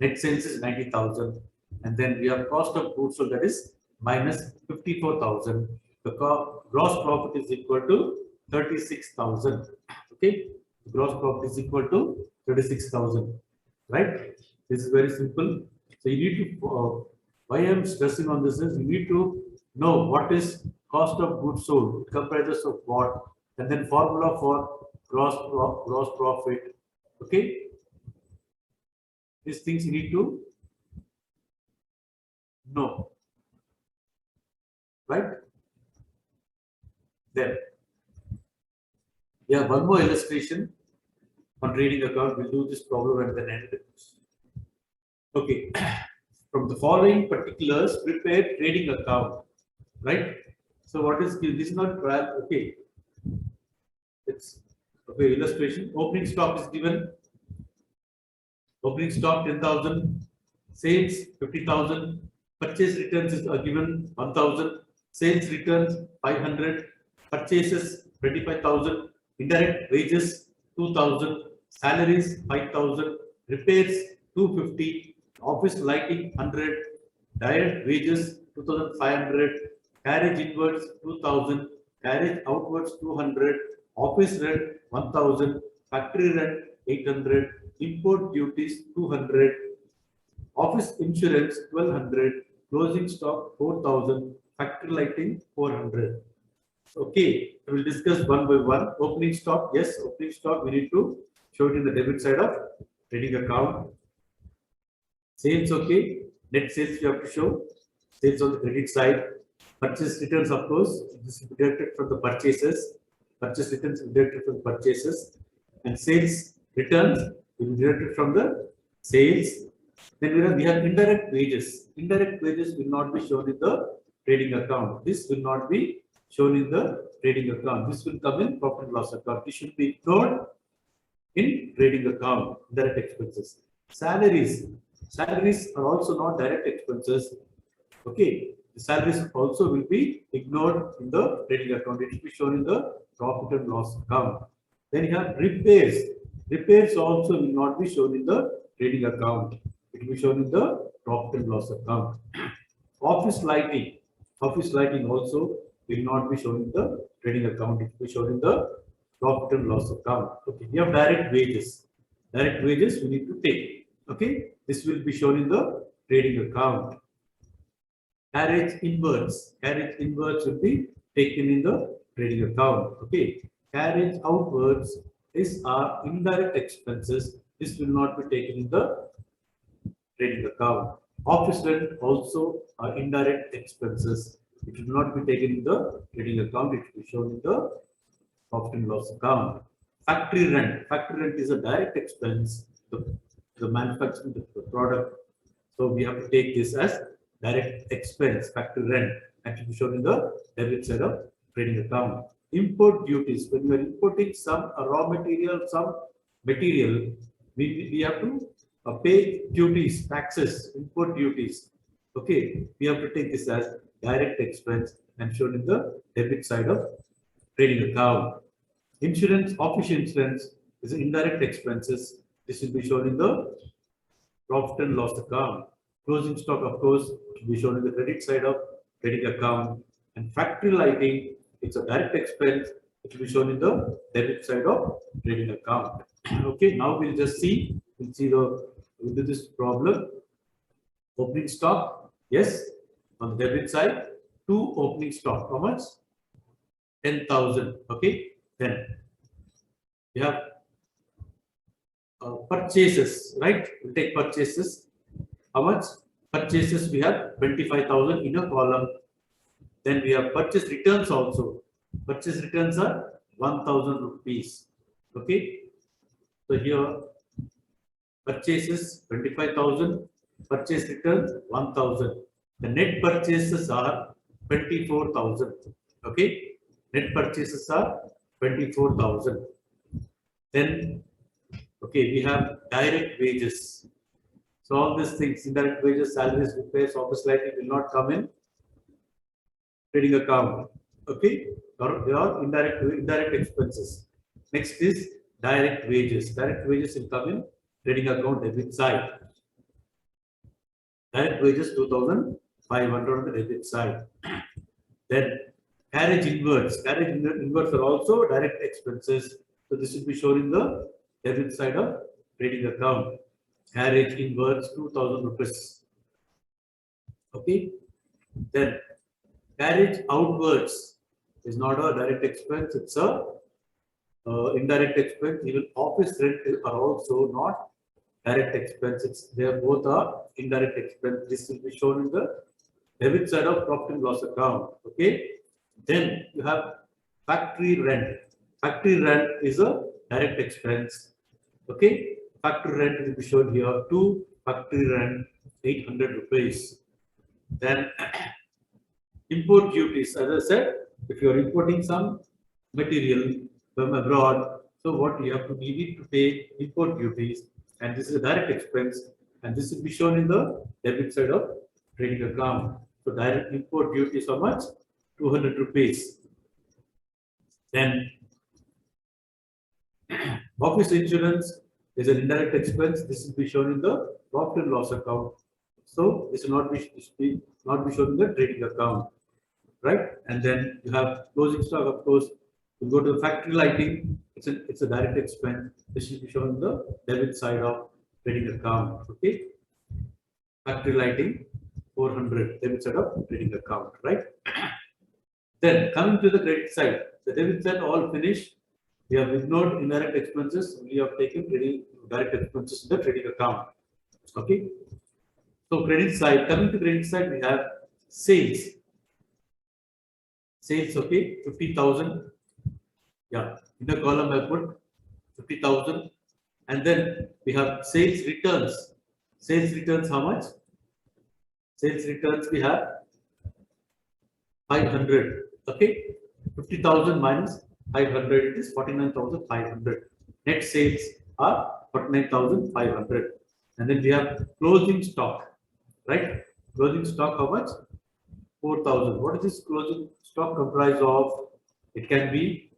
Net sales is 90,000. And then we have cost of goods sold, that is minus 54,000. The gross profit is equal to 36,000. Okay. The gross profit is equal to 36,000. Right. This is very simple. So you need to, why I am stressing on this is you need to know what is cost of goods sold. It comprises of what, and then formula for gross profit. Okay. These things you need to know. Right? Then, yeah, one more illustration on trading account. We'll do this problem and then end it. Okay. From the following particulars, prepare trading account. Right? So what is this? Is not trial. Okay. It's okay. Illustration. Opening stock is given. Opening stock 10,000. Sales 50,000. Purchase returns are given 1,000. Sales returns 500. Purchases 25,000. Indirect wages 2,000. Salaries 5,000. Repairs 250. Office lighting 100. Direct wages 2,500. Carriage inwards 2,000. Carriage outwards 200. Office rent 1,000. Factory rent 800. Import duties 200. Office insurance 1,200. Closing stock 4,000. Factory lighting 400. Okay, we will discuss one by one. Opening stock, yes, opening stock we need to show it in the debit side of trading account. Sales, okay. Net sales you have to show. Sales on the credit side. Purchase returns, of course, this is deducted from the purchases. Purchase returns deducted from purchases. and sales returns will be deducted from the sales. Then we have indirect wages. Indirect wages will not be shown in the trading account. This will not be shown in the trading account. This will come in profit and loss account. This should be ignored in trading account. Direct expenses. Salaries. Salaries are also not direct expenses. Okay. The salaries also will be ignored in the trading account. It should be shown in the profit and loss account. Then you have repairs. Repairs also will not be shown in the trading account. It will be shown in the profit and loss account. Office lighting. Office lighting also will not be shown in the trading account. It will be shown in the profit and loss account. Okay. We have direct wages. Direct wages we need to take. Okay. This will be shown in the trading account. Carriage inwards. Carriage inwards will be taken in the trading account. Okay. Carriage outwards is our indirect expenses. This will not be taken in the trading account. Office rent also are indirect expenses. It will not be taken in the trading account. It will be shown in the profit and loss account. Factory rent. Factory rent is a direct expense. The manufacturing of the product. So we have to take this as direct expense, factory rent, and to be shown in the debit side of trading account. Import duties. When we are importing some raw material, some material, we have to pay duties, taxes, import duties. Okay, we have to take this as direct expense and shown in the debit side of trading account. Insurance, office insurance is indirect expenses. This will be shown in the profit and loss account. Closing stock, of course, will be shown in the credit side of trading account. And factory lighting, it's a direct expense. It will be shown in the debit side of trading account. Okay, now we'll just see. We'll do this problem. Opening stock, yes, on the debit side, 2 opening stock. How much? 10,000. Okay, then we have purchases, right? We'll take purchases. How much? Purchases we have 25,000 in a column. Then we have purchase returns also. Purchase returns are 1,000 rupees. Okay. So here purchases 25,000, purchase returns 1,000. The net purchases are 24,000. Okay. Net purchases are 24,000. Then, okay, we have direct wages. So all these things, indirect wages, salaries, repairs, office lighting will not come in trading account. Okay, they are indirect expenses. Next is direct wages. Direct wages will come in trading account debit side. Direct wages 2,500 on the debit side. Then carriage inwards. Carriage inwards are also direct expenses. So this will be shown in the debit side of trading account. Carriage inwards 2,000 rupees. Okay. Then carriage outwards is not a direct expense, it's a indirect expense. Even office rent are also not direct expenses. They are both are indirect expense. This will be shown in the debit side of profit and loss account. Okay. Then you have factory rent. Factory rent is a direct expense. Okay. Factory rent will be shown here. 2 factory rent 800 rupees. Then import duties. As I said, if you are importing some material from abroad, so what you have to need to pay import duties, and this is a direct expense, and this will be shown in the debit side of trading account. So direct import duties how much? 200 rupees. Then office insurance is an indirect expense. This will be shown in the profit and loss account. So this will not be shown in the trading account, right? And then you have closing stock. Of course, you go to the factory lighting. It's a direct expense. This will be shown in the debit side of trading account. Okay. Factory lighting 400 debit side of trading account, right? Then coming to the credit side, the debit side all finished. We have ignored indirect expenses. We have taken direct expenses in the trading account. Okay. So credit side, coming to credit side, we have sales. Sales, okay, 50,000. Yeah, in the column I put 50,000. And then we have sales returns. Sales returns, how much? Sales returns we have 500. Okay, 50,000 minus 500, it is 49,500. Net sales are 49,500. And then we have closing stock, right? Closing stock, how much? 4,000. What is this closing stock comprised of? It can be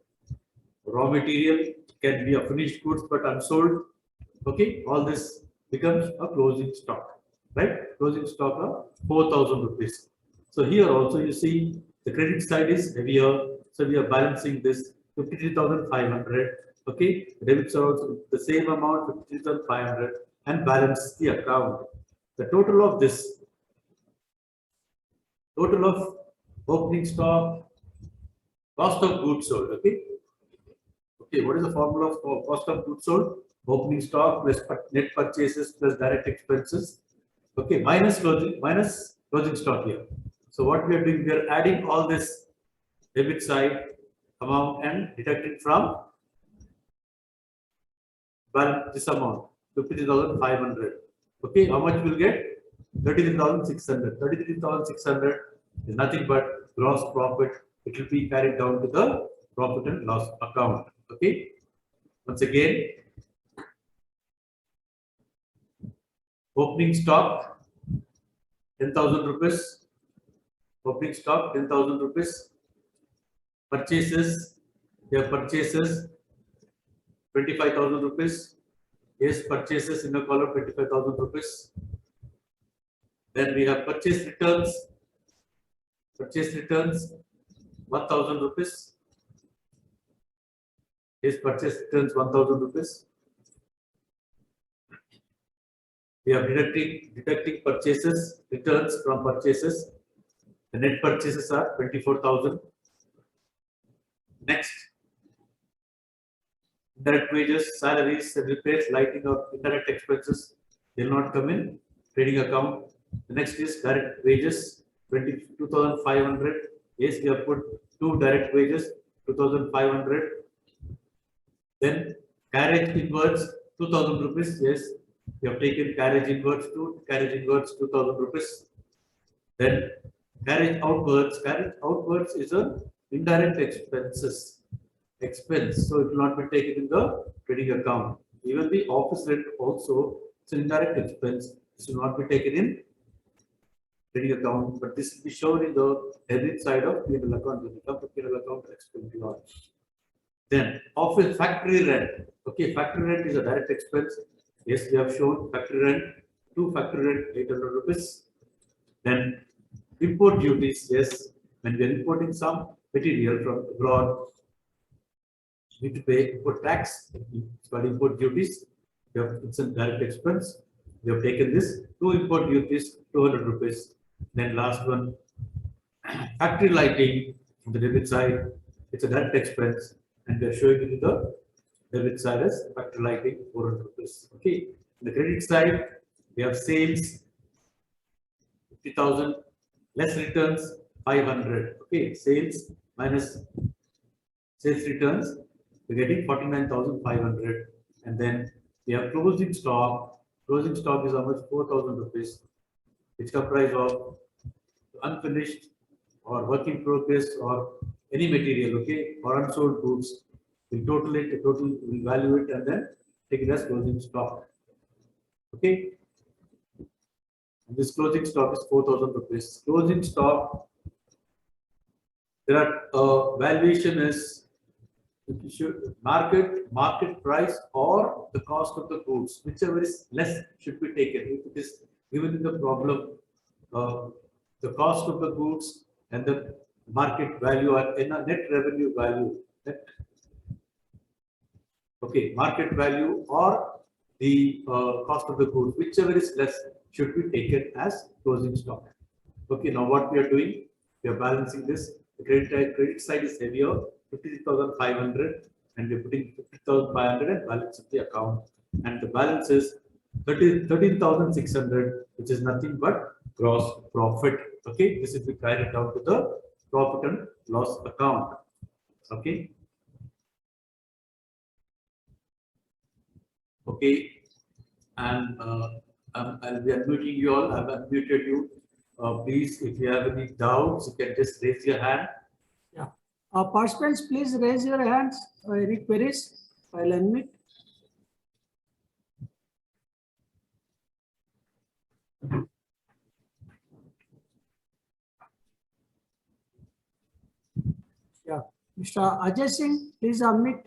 raw material, it can be a finished goods but unsold. Okay, all this becomes a closing stock, right? Closing stock of 4,000 rupees. So here also you see the credit side is heavier, so we are balancing this 53,500. Okay, debits are also the same amount, 53,500, and balance the account. The total of this, total of opening stock, cost of goods sold. Okay, okay, what is the formula for cost of goods sold? Opening stock plus net purchases plus direct expenses. Okay, minus closing stock here. So what we are doing, we are adding all this debit side amount and deducting from this amount, 53,500. Okay, how much we'll get? 33,600. 33,600 is nothing but gross profit. It will be carried down to the profit and loss account. Okay, once again, opening stock 10,000 rupees. Opening stock 10,000 rupees. Purchases, we have purchases 25,000 rupees. Yes, purchases in the column 25,000 rupees. Then we have purchase returns. Purchase returns 1,000 rupees. Yes, purchase returns 1,000 rupees. We are deducting purchases, returns from purchases. The net purchases are 24,000. Next, indirect wages, salaries, and repairs, lighting or indirect expenses will not come in trading account. The next is direct wages, 22,500. Yes, we have put 2 direct wages, 2,500. Then carriage inwards, 2,000 rupees. Yes, we have taken carriage inwards 2,000 rupees. Then carriage outwards is a indirect expense, so it will not be taken in the trading account. Even the office rent also is an indirect expense. This will not be taken in trading account, but this will be shown in the debit side of P&L account. When it comes to P&L account, expense. Then office factory rent. Okay, factory rent is a direct expense. Yes, we have shown factory rent, 2 factory rent 800 rupees. Then import duties. Yes, when we are importing some material from abroad, we need to pay import tax. It's called import duties. It's a direct expense. We have taken this 2 import duties, 200 rupees. Then last one, factory lighting on the debit side. It's a direct expense, and we are showing it in the debit side as factory lighting 400 rupees. Okay. On the credit side, we have sales 50,000 less returns 500. Okay, sales minus sales returns, we're getting 49,500. And then we have closing stock. Closing stock is almost 4,000 rupees, which comprise of unfinished or work in progress or any material, okay, or unsold goods. We total it, we value it, and then take it as closing stock. Okay. And this closing stock is 4,000 rupees. Closing stock, there are valuation is market price or the cost of the goods, whichever is less should be taken. If it is given in the problem, the cost of the goods and the market value are in a net revenue value. Okay, market value or the cost of the goods, whichever is less, should be taken as closing stock. Okay, now what we are doing, we are balancing this. The credit side is heavier, 53,500, and we are putting 50,500 and balance of the account. And the balance is 13,600, which is nothing but gross profit. Okay, this is we carried down to the profit and loss account. Okay. Okay, and I'll be unmuting you all. I've unmuted you. Please, if you have any doubts, you can just raise your hand. Yeah. Participants, please raise your hands. Any queries? I'll unmute. Yeah. Mr. Ajay Singh, please unmute.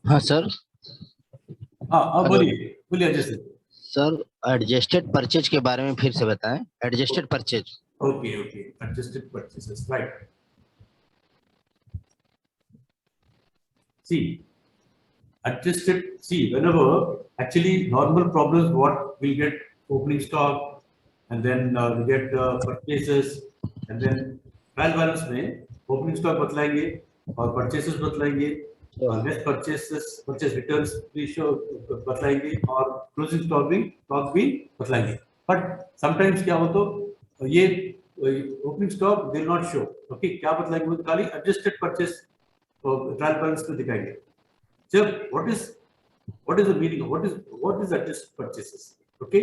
हाँ sir. बोलिए बोलिए Ajay sir. Sir adjusted purchase के बारे में फिर से बताएं। Adjusted purchase. Okay, adjusted purchases, right. See, whenever actually normal problems, what we'll get opening stock, and then we get purchases, and then trial balance में opening stock बतलाएंगे और purchases बतलाएंगे और net purchase returns भी बतलाएंगे और closing stock भी बतलाएंगे. But sometimes क्या हो तो ये opening stock will not show. Okay, क्या बतलाएंगे वो खाली adjusted purchase trial balance में दिखाएंगे. जब what is the meaning of what is adjusted purchases? Okay,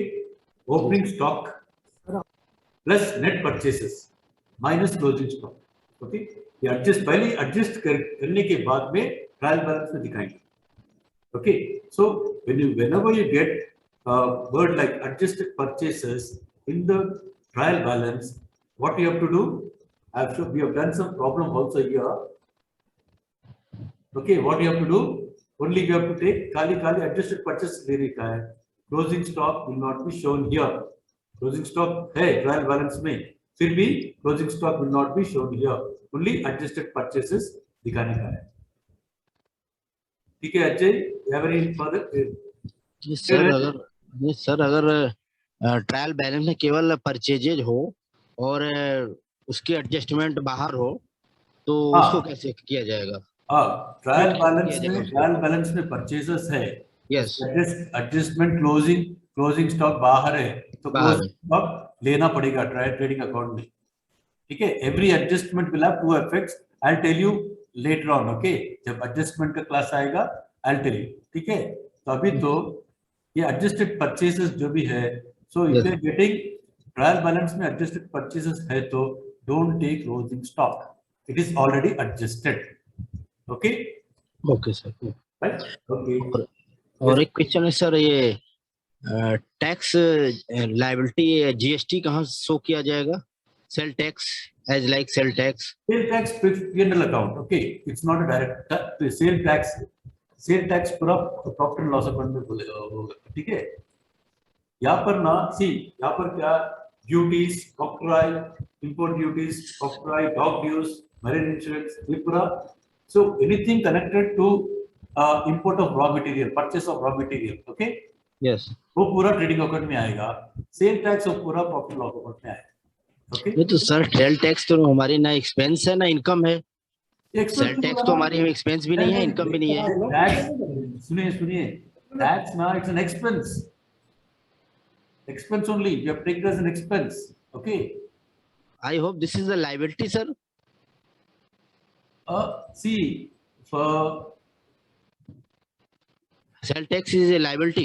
opening stock plus net purchases minus closing stock. Okay, ये पहले adjust करने के बाद में trial balance में दिखाएंगे. Okay, so whenever you get a word like adjusted purchases in the trial balance, what you have to do? We have done some problem also here. Okay, what you have to do? Only you have to take kali adjusted purchase ले रखा है. Closing stock will not be shown here. Closing stock है trial balance में, फिर भी closing stock will not be shown here. Only adjusted purchases दिखाने का है. ठीक है Ajay, you have any further? Sir अगर ट्रायल बैलेंस में केवल परचेजेज हो और उसकी एडजस्टमेंट बाहर हो तो उसको कैसे किया जाएगा? ट्रायल बैलेंस में परचेसेस है. यस. एडजस्टमेंट क्लोजिंग स्टॉक बाहर है तो क्लोजिंग स्टॉक लेना पड़ेगा ट्रेडिंग अकाउंट में. ठीक है, every adjustment will have two effects. I will tell you later on. Okay, जब एडजस्टमेंट का क्लास आएगा आई विल टेल यू. ठीक है, तो अभी तो ये एडजस्टेड परचेसेस जो भी है, so if you are getting trial balance में एडजस्टेड परचेसेस है तो don't take closing stock. It is already adjusted. Okay okay sir. Right. Okay, और एक क्वेश्चन है सर, ये टैक्स लायबिलिटी जीएसटी कहाँ शो किया जाएगा? Sale tax as like sale tax P&L account. Okay, it's not a direct sale tax पूरा profit and loss account में होगा. ठीक है, यहाँ पर ना यहाँ पर क्या duties, copyright, import duties, copyright, dock dues, marine insurance, ये पूरा. So anything connected to import of raw material, purchase of raw material, okay? Yes. वो पूरा ट्रेडिंग अकाउंट में आएगा. सेल टैक्स वो पूरा प्रॉफिट लॉस अकाउंट में आएगा. ओके, ये तो सर सेल टैक्स तो हमारी ना एक्सपेंस है ना इनकम है. सेल टैक्स तो हमारी एक्सपेंस भी नहीं है, इनकम भी नहीं है. टैक्स सुनिए टैक्स ना it's an expense. Expense only, you have taken as an expense. Okay, I hope this is a liability, sir. See, for Sale tax is a liability,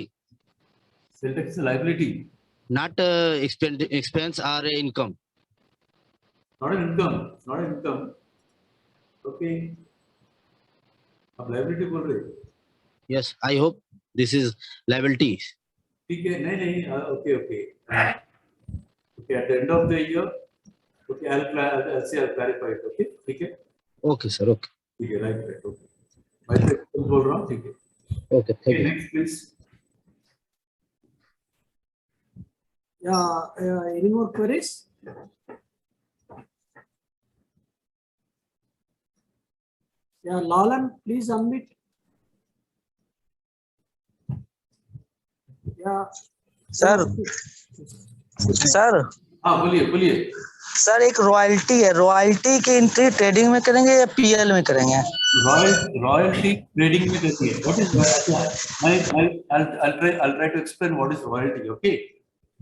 sale tax is a liability, not expense or income. not an income. It's not an income. Okay, आप liability बोल रहे हो? Yes, I hope this is liability. ठीक है, नहीं okay, at the end of the year, okay, I'll clarify it. Okay, ठीक है. Okay, sir. Okay. ठीक है, right. Okay, मैं बोल रहा हूँ. ठीक है. Okay, thank you. Next please. Yeah, any more queries? Yeah, Lalan, please unmute. Yeah. Sir हाँ बोलिए. सर एक रॉयल्टी है, रॉयल्टी की एंट्री ट्रेडिंग में करेंगे या पीएल में करेंगे? रॉयल्टी ट्रेडिंग में करती है. What is I'll try to explain what is royalty. Okay,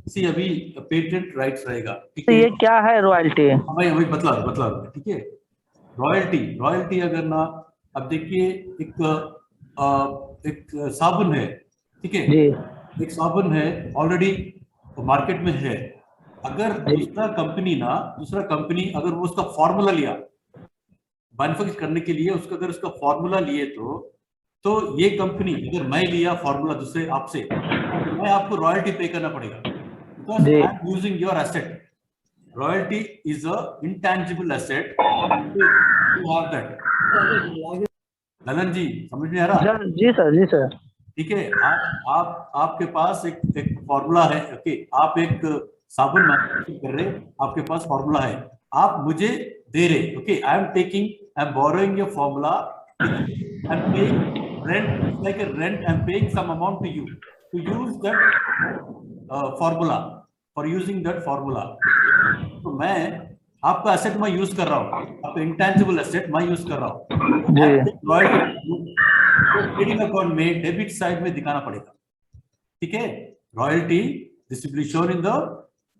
सी अभी पेटेंट राइट्स रहेगा, ठीक तो है। ये क्या है रॉयल्टी? वही वही बतला दूंगा, ठीक है। रॉयल्टी अगर ना, अब देखिए एक साबुन है, ठीक है, जी एक साबुन है ऑलरेडी मार्केट में है। अगर जी दूसरा कंपनी अगर वो उसका फॉर्मूला लिया मैन्युफैक्चर करने के लिए, अगर उसका फॉर्मूला लिए तो ये कंपनी, अगर मैं लिया फॉर्मूला दूसरे आपसे, तो मैं आपको रॉयल्टी पे करना पड़ेगा, because ji I am using your asset. Royalty is a intangible asset, you have that. Lalan ji समझ में आ रहा? Sir, ji sir, ji sir. ठीक है। आपके पास एक फॉर्मूला है, ओके। आप एक साबुन मैन्युफैक्चर कर रहे, आपके पास फॉर्मूला है, आप मुझे दे रहे, okay. I am borrowing your formula, I am paying rent, like a rent, I am paying some amount to you to use that formula, for using that formula. तो मैं आपका एसेट मैं यूज कर रहा हूँ, आपका इंटैंजिबल एसेट मैं use कर रहा हूँ। जी ट्रेडिंग अकाउंट में डेबिट साइड में दिखाना पड़ेगा, ठीक है। Royalty this will be shown in the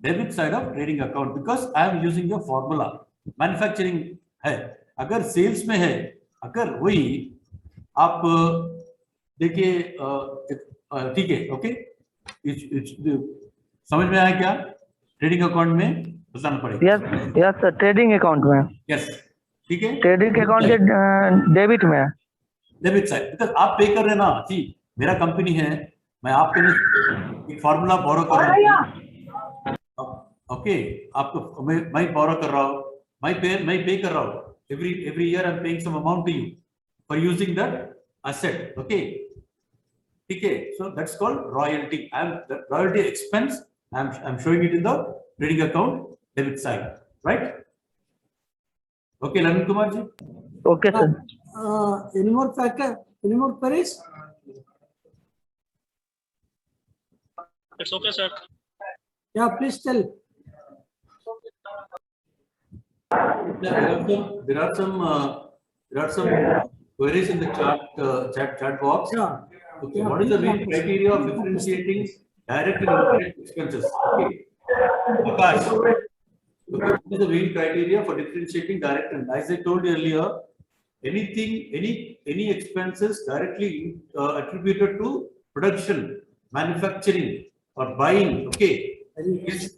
debit side of trading account, because I am using your formula. Manufacturing है, अगर सेल्स में है, अगर वही आप देखिए, ठीक है, ओके। समझ में आया क्या? ट्रेडिंग अकाउंट में बताना पड़ेगा। Yes yes sir, trading account में, यस, ठीक है। ट्रेडिंग अकाउंट के डेबिट में। डेबिट साइड, बिकॉज आप पे कर रहे ना जी, मेरा कंपनी है, मैं आपके लिए एक फॉर्मूला बोरो कर रहा हूँ, ओके। आपको मैं बोरो कर रहा हूँ, मैं पे कर रहा हूँ, every year I am paying some amount to you for using that asset, okay, ठीक है। So that's called royalty. Royalty expense I am showing it in the trading account debit side, right? Okay Naveen Kumar ji. Okay sir. Any more factor? Any more queries? It's okay, sir. Yeah, please tell. There are some queries in the chat box. Yeah. Okay, Yeah, what is the please main answer. criteria of differentiating direct and indirect expenses? Okay, Akash, okay, what is the main criteria for differentiating direct and, as I told you earlier, any expenses directly attributed to production, manufacturing or buying, okay, is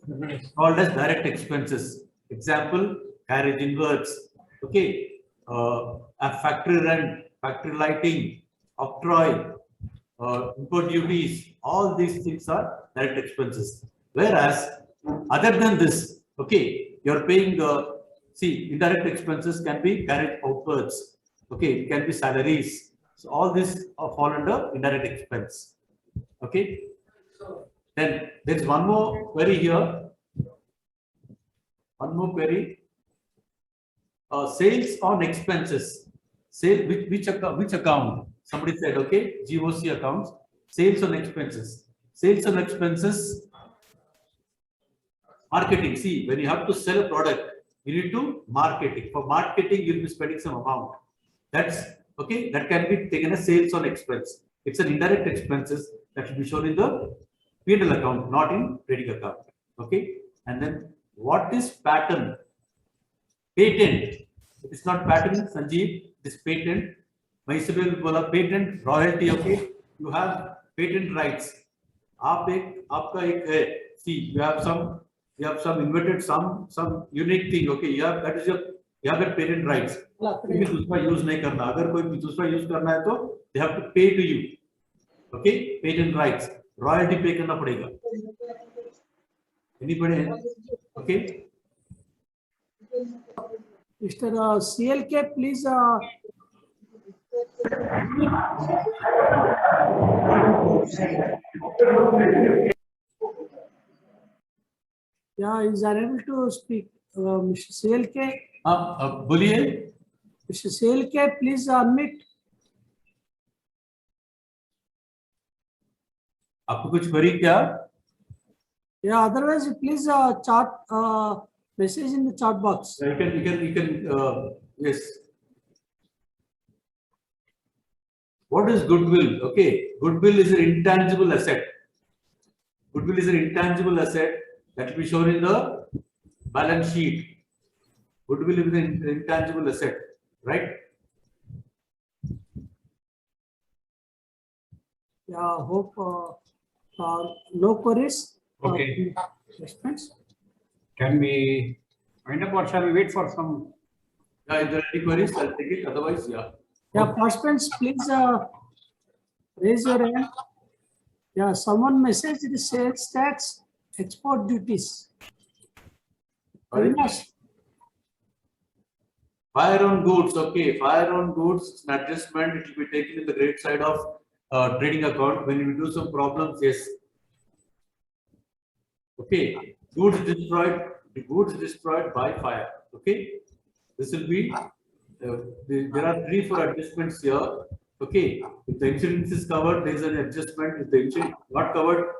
called as direct expenses. Example, carriage inwards, okay, a factory rent, factory lighting, octroi, import duties, all these things are direct expenses. Whereas other than this, okay, you're paying see, indirect expenses can be carried outwards, okay, it can be salaries. So all these fall under indirect expense, okay. Then there's one more query here. One more query. Sales on expenses. Sale which account? Somebody said, okay, GOC accounts. Sales on expenses. Sales on expenses. Marketing. See, when you have to sell a product, you need to market it. For marketing, you'll be spending some amount. That's okay. That can be taken as sales on expense. It's an indirect expenses that should be shown in the P&L account, not in trading account. Okay. And then what is patent? Patent. It's not patent, Sanjeev. It is patent. Maisabel bola patent royalty. Okay. You have patent rights. आपका एक है. See, you have some invented some unique thing. Okay. You have that is you have patent rights. कोई दूसरा use नहीं करना. अगर कोई दूसरा यूज करना है तो they have to pay to you. Okay. Patent rights. Royalty पे करना पड़ेगा. Anybody? Okay. Mr. CLK, please. Yeah, is unable to speak. Mr. CLK. बोलिए. Mr. CLK, please unmute. आपको कुछ query क्या? Yeah, otherwise please chat message in the chat box. You can yes. What is goodwill? Okay, goodwill is an intangible asset. Goodwill is an intangible asset that will be shown in the balance sheet. Goodwill is an intangible asset, right? Yeah, hope no queries. Okay. Questions? Can we wind up or shall we wait for some? Yeah, if there are any queries, I'll take it. Otherwise, yeah. Yeah, participants, please raise your hand. Yeah, someone messaged the sales tax export duties. Sorry? Avinash, Fire on goods, okay. Fire on goods, it's an adjustment. It will be taken in the credit side of trading account when you do some problems. Yes. Okay. Goods destroyed. The goods destroyed by fire. Okay. This will be. There are 3 4 adjustments here. Okay. If the insurance is covered, there is an adjustment. If the insurance is not covered,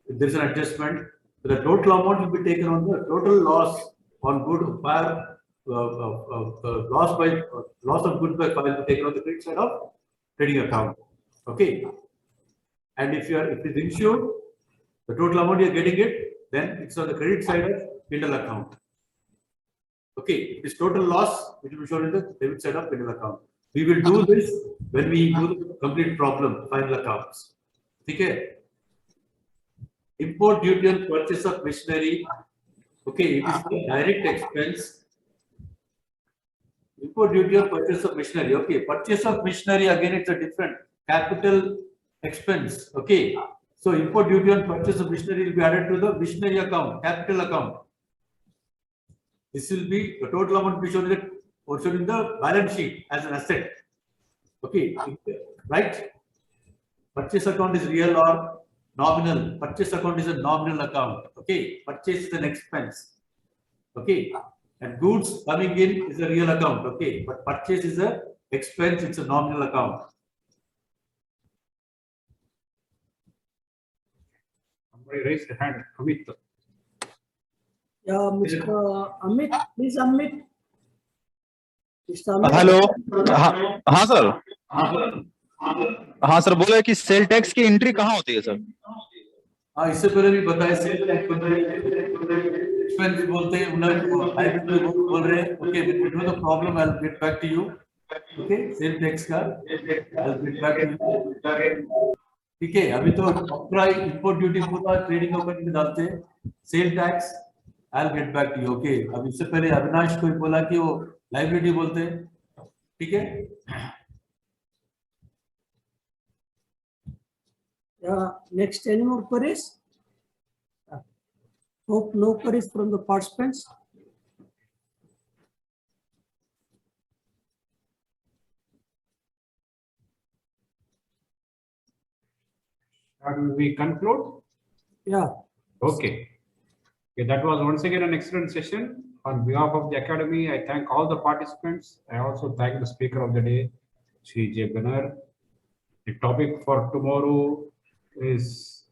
there is an adjustment. So the total amount will be taken on the total loss on good fire. Loss of goods by fire will be taken on the credit side of trading account. Okay. And if it is insured, the total amount you are getting it, then it's on the credit side of P&L account. Okay, it is total loss, which will be shown in the debit side of P&L account. We will do this when we do the complete problem, final accounts. Okay. Import duty on purchase of machinery. Okay, it is a direct expense. Import duty on purchase of machinery. Okay, purchase of machinery, again, it's a different capital expense. Okay, so import duty on purchase of machinery will be added to the machinery account, capital account. This will be the total amount be shown in the balance sheet as an asset. Okay, right? Purchase account is real or nominal. Purchase account is a nominal account. Okay, purchase is an expense. Okay, and goods coming in is a real account. Okay, but purchase is a expense. It's a nominal account. Somebody raise the hand. Amit. yeah, Mr. Amit, please unmute. Mr. Amit. Hello हाँ sir हाँ sir बोले कि sale tax की entry कहाँ होती है sir हाँ, इससे पहले भी बताया सेल टैक्स एक्सपेंस बोलते हैं उन्हें बोल रहे हैं okay with the problem I will get back to you okay sale tax का I will get back to you ठीक है अभी तो इंपोर्ट ड्यूटी पूरा ट्रेडिंग अकाउंट में डालते हैं sale tax I will get back to you okay अब इससे पहले अविनाश को बोला कि वो लाइबिलिटी बोलते हैं ठीक है Next, any more queries? Hope no queries from the participants. Shall we conclude? Yeah. Okay. Okay, that was once again an excellent session. On behalf of the Academy, I thank all the participants. I also thank the speaker of the day, Sri J. Baner. The topic for tomorrow is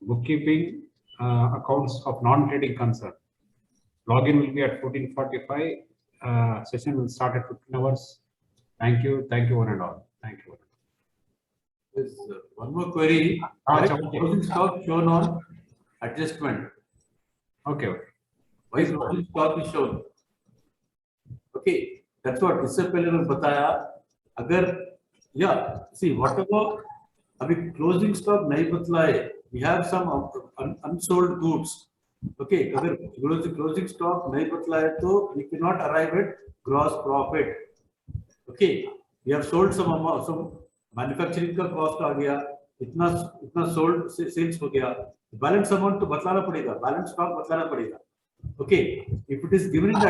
bookkeeping accounts of non-trading concern. Login will be at 14:45. Session will start at 15 hours. Thank you one and all. Thank you. There's one more query. Closing stock shown on adjustment. Okay. Why is closing stock is shown? Okay, that's what इससे पहले मैंने बताया अगर see whatever अभी closing stock नहीं बतलाए we have some unsold goods. Okay, अगर closing stock नहीं बतलाए तो we cannot arrive at gross profit. Okay, we have sold some amount, some manufacturing का cost आ गया इतना sold sales हो गया balance amount तो बतलाना पड़ेगा balance stock बतलाना पड़ेगा. Okay, if it is given in the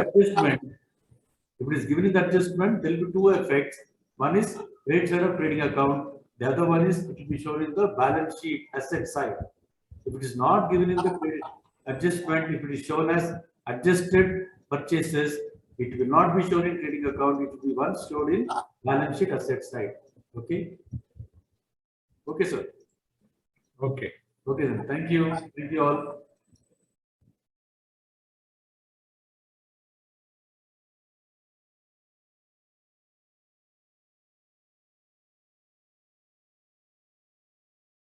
adjustment, there will be two effects. One is credit side of trading account. The other one is it will be shown in the balance sheet asset side. If it is not given in the credit adjustment, if it is shown as adjusted purchases, it will not be shown in trading account. It will be once shown in balance sheet asset side. Okay. Okay, sir. Okay. Okay then. Thank you. Thank you all.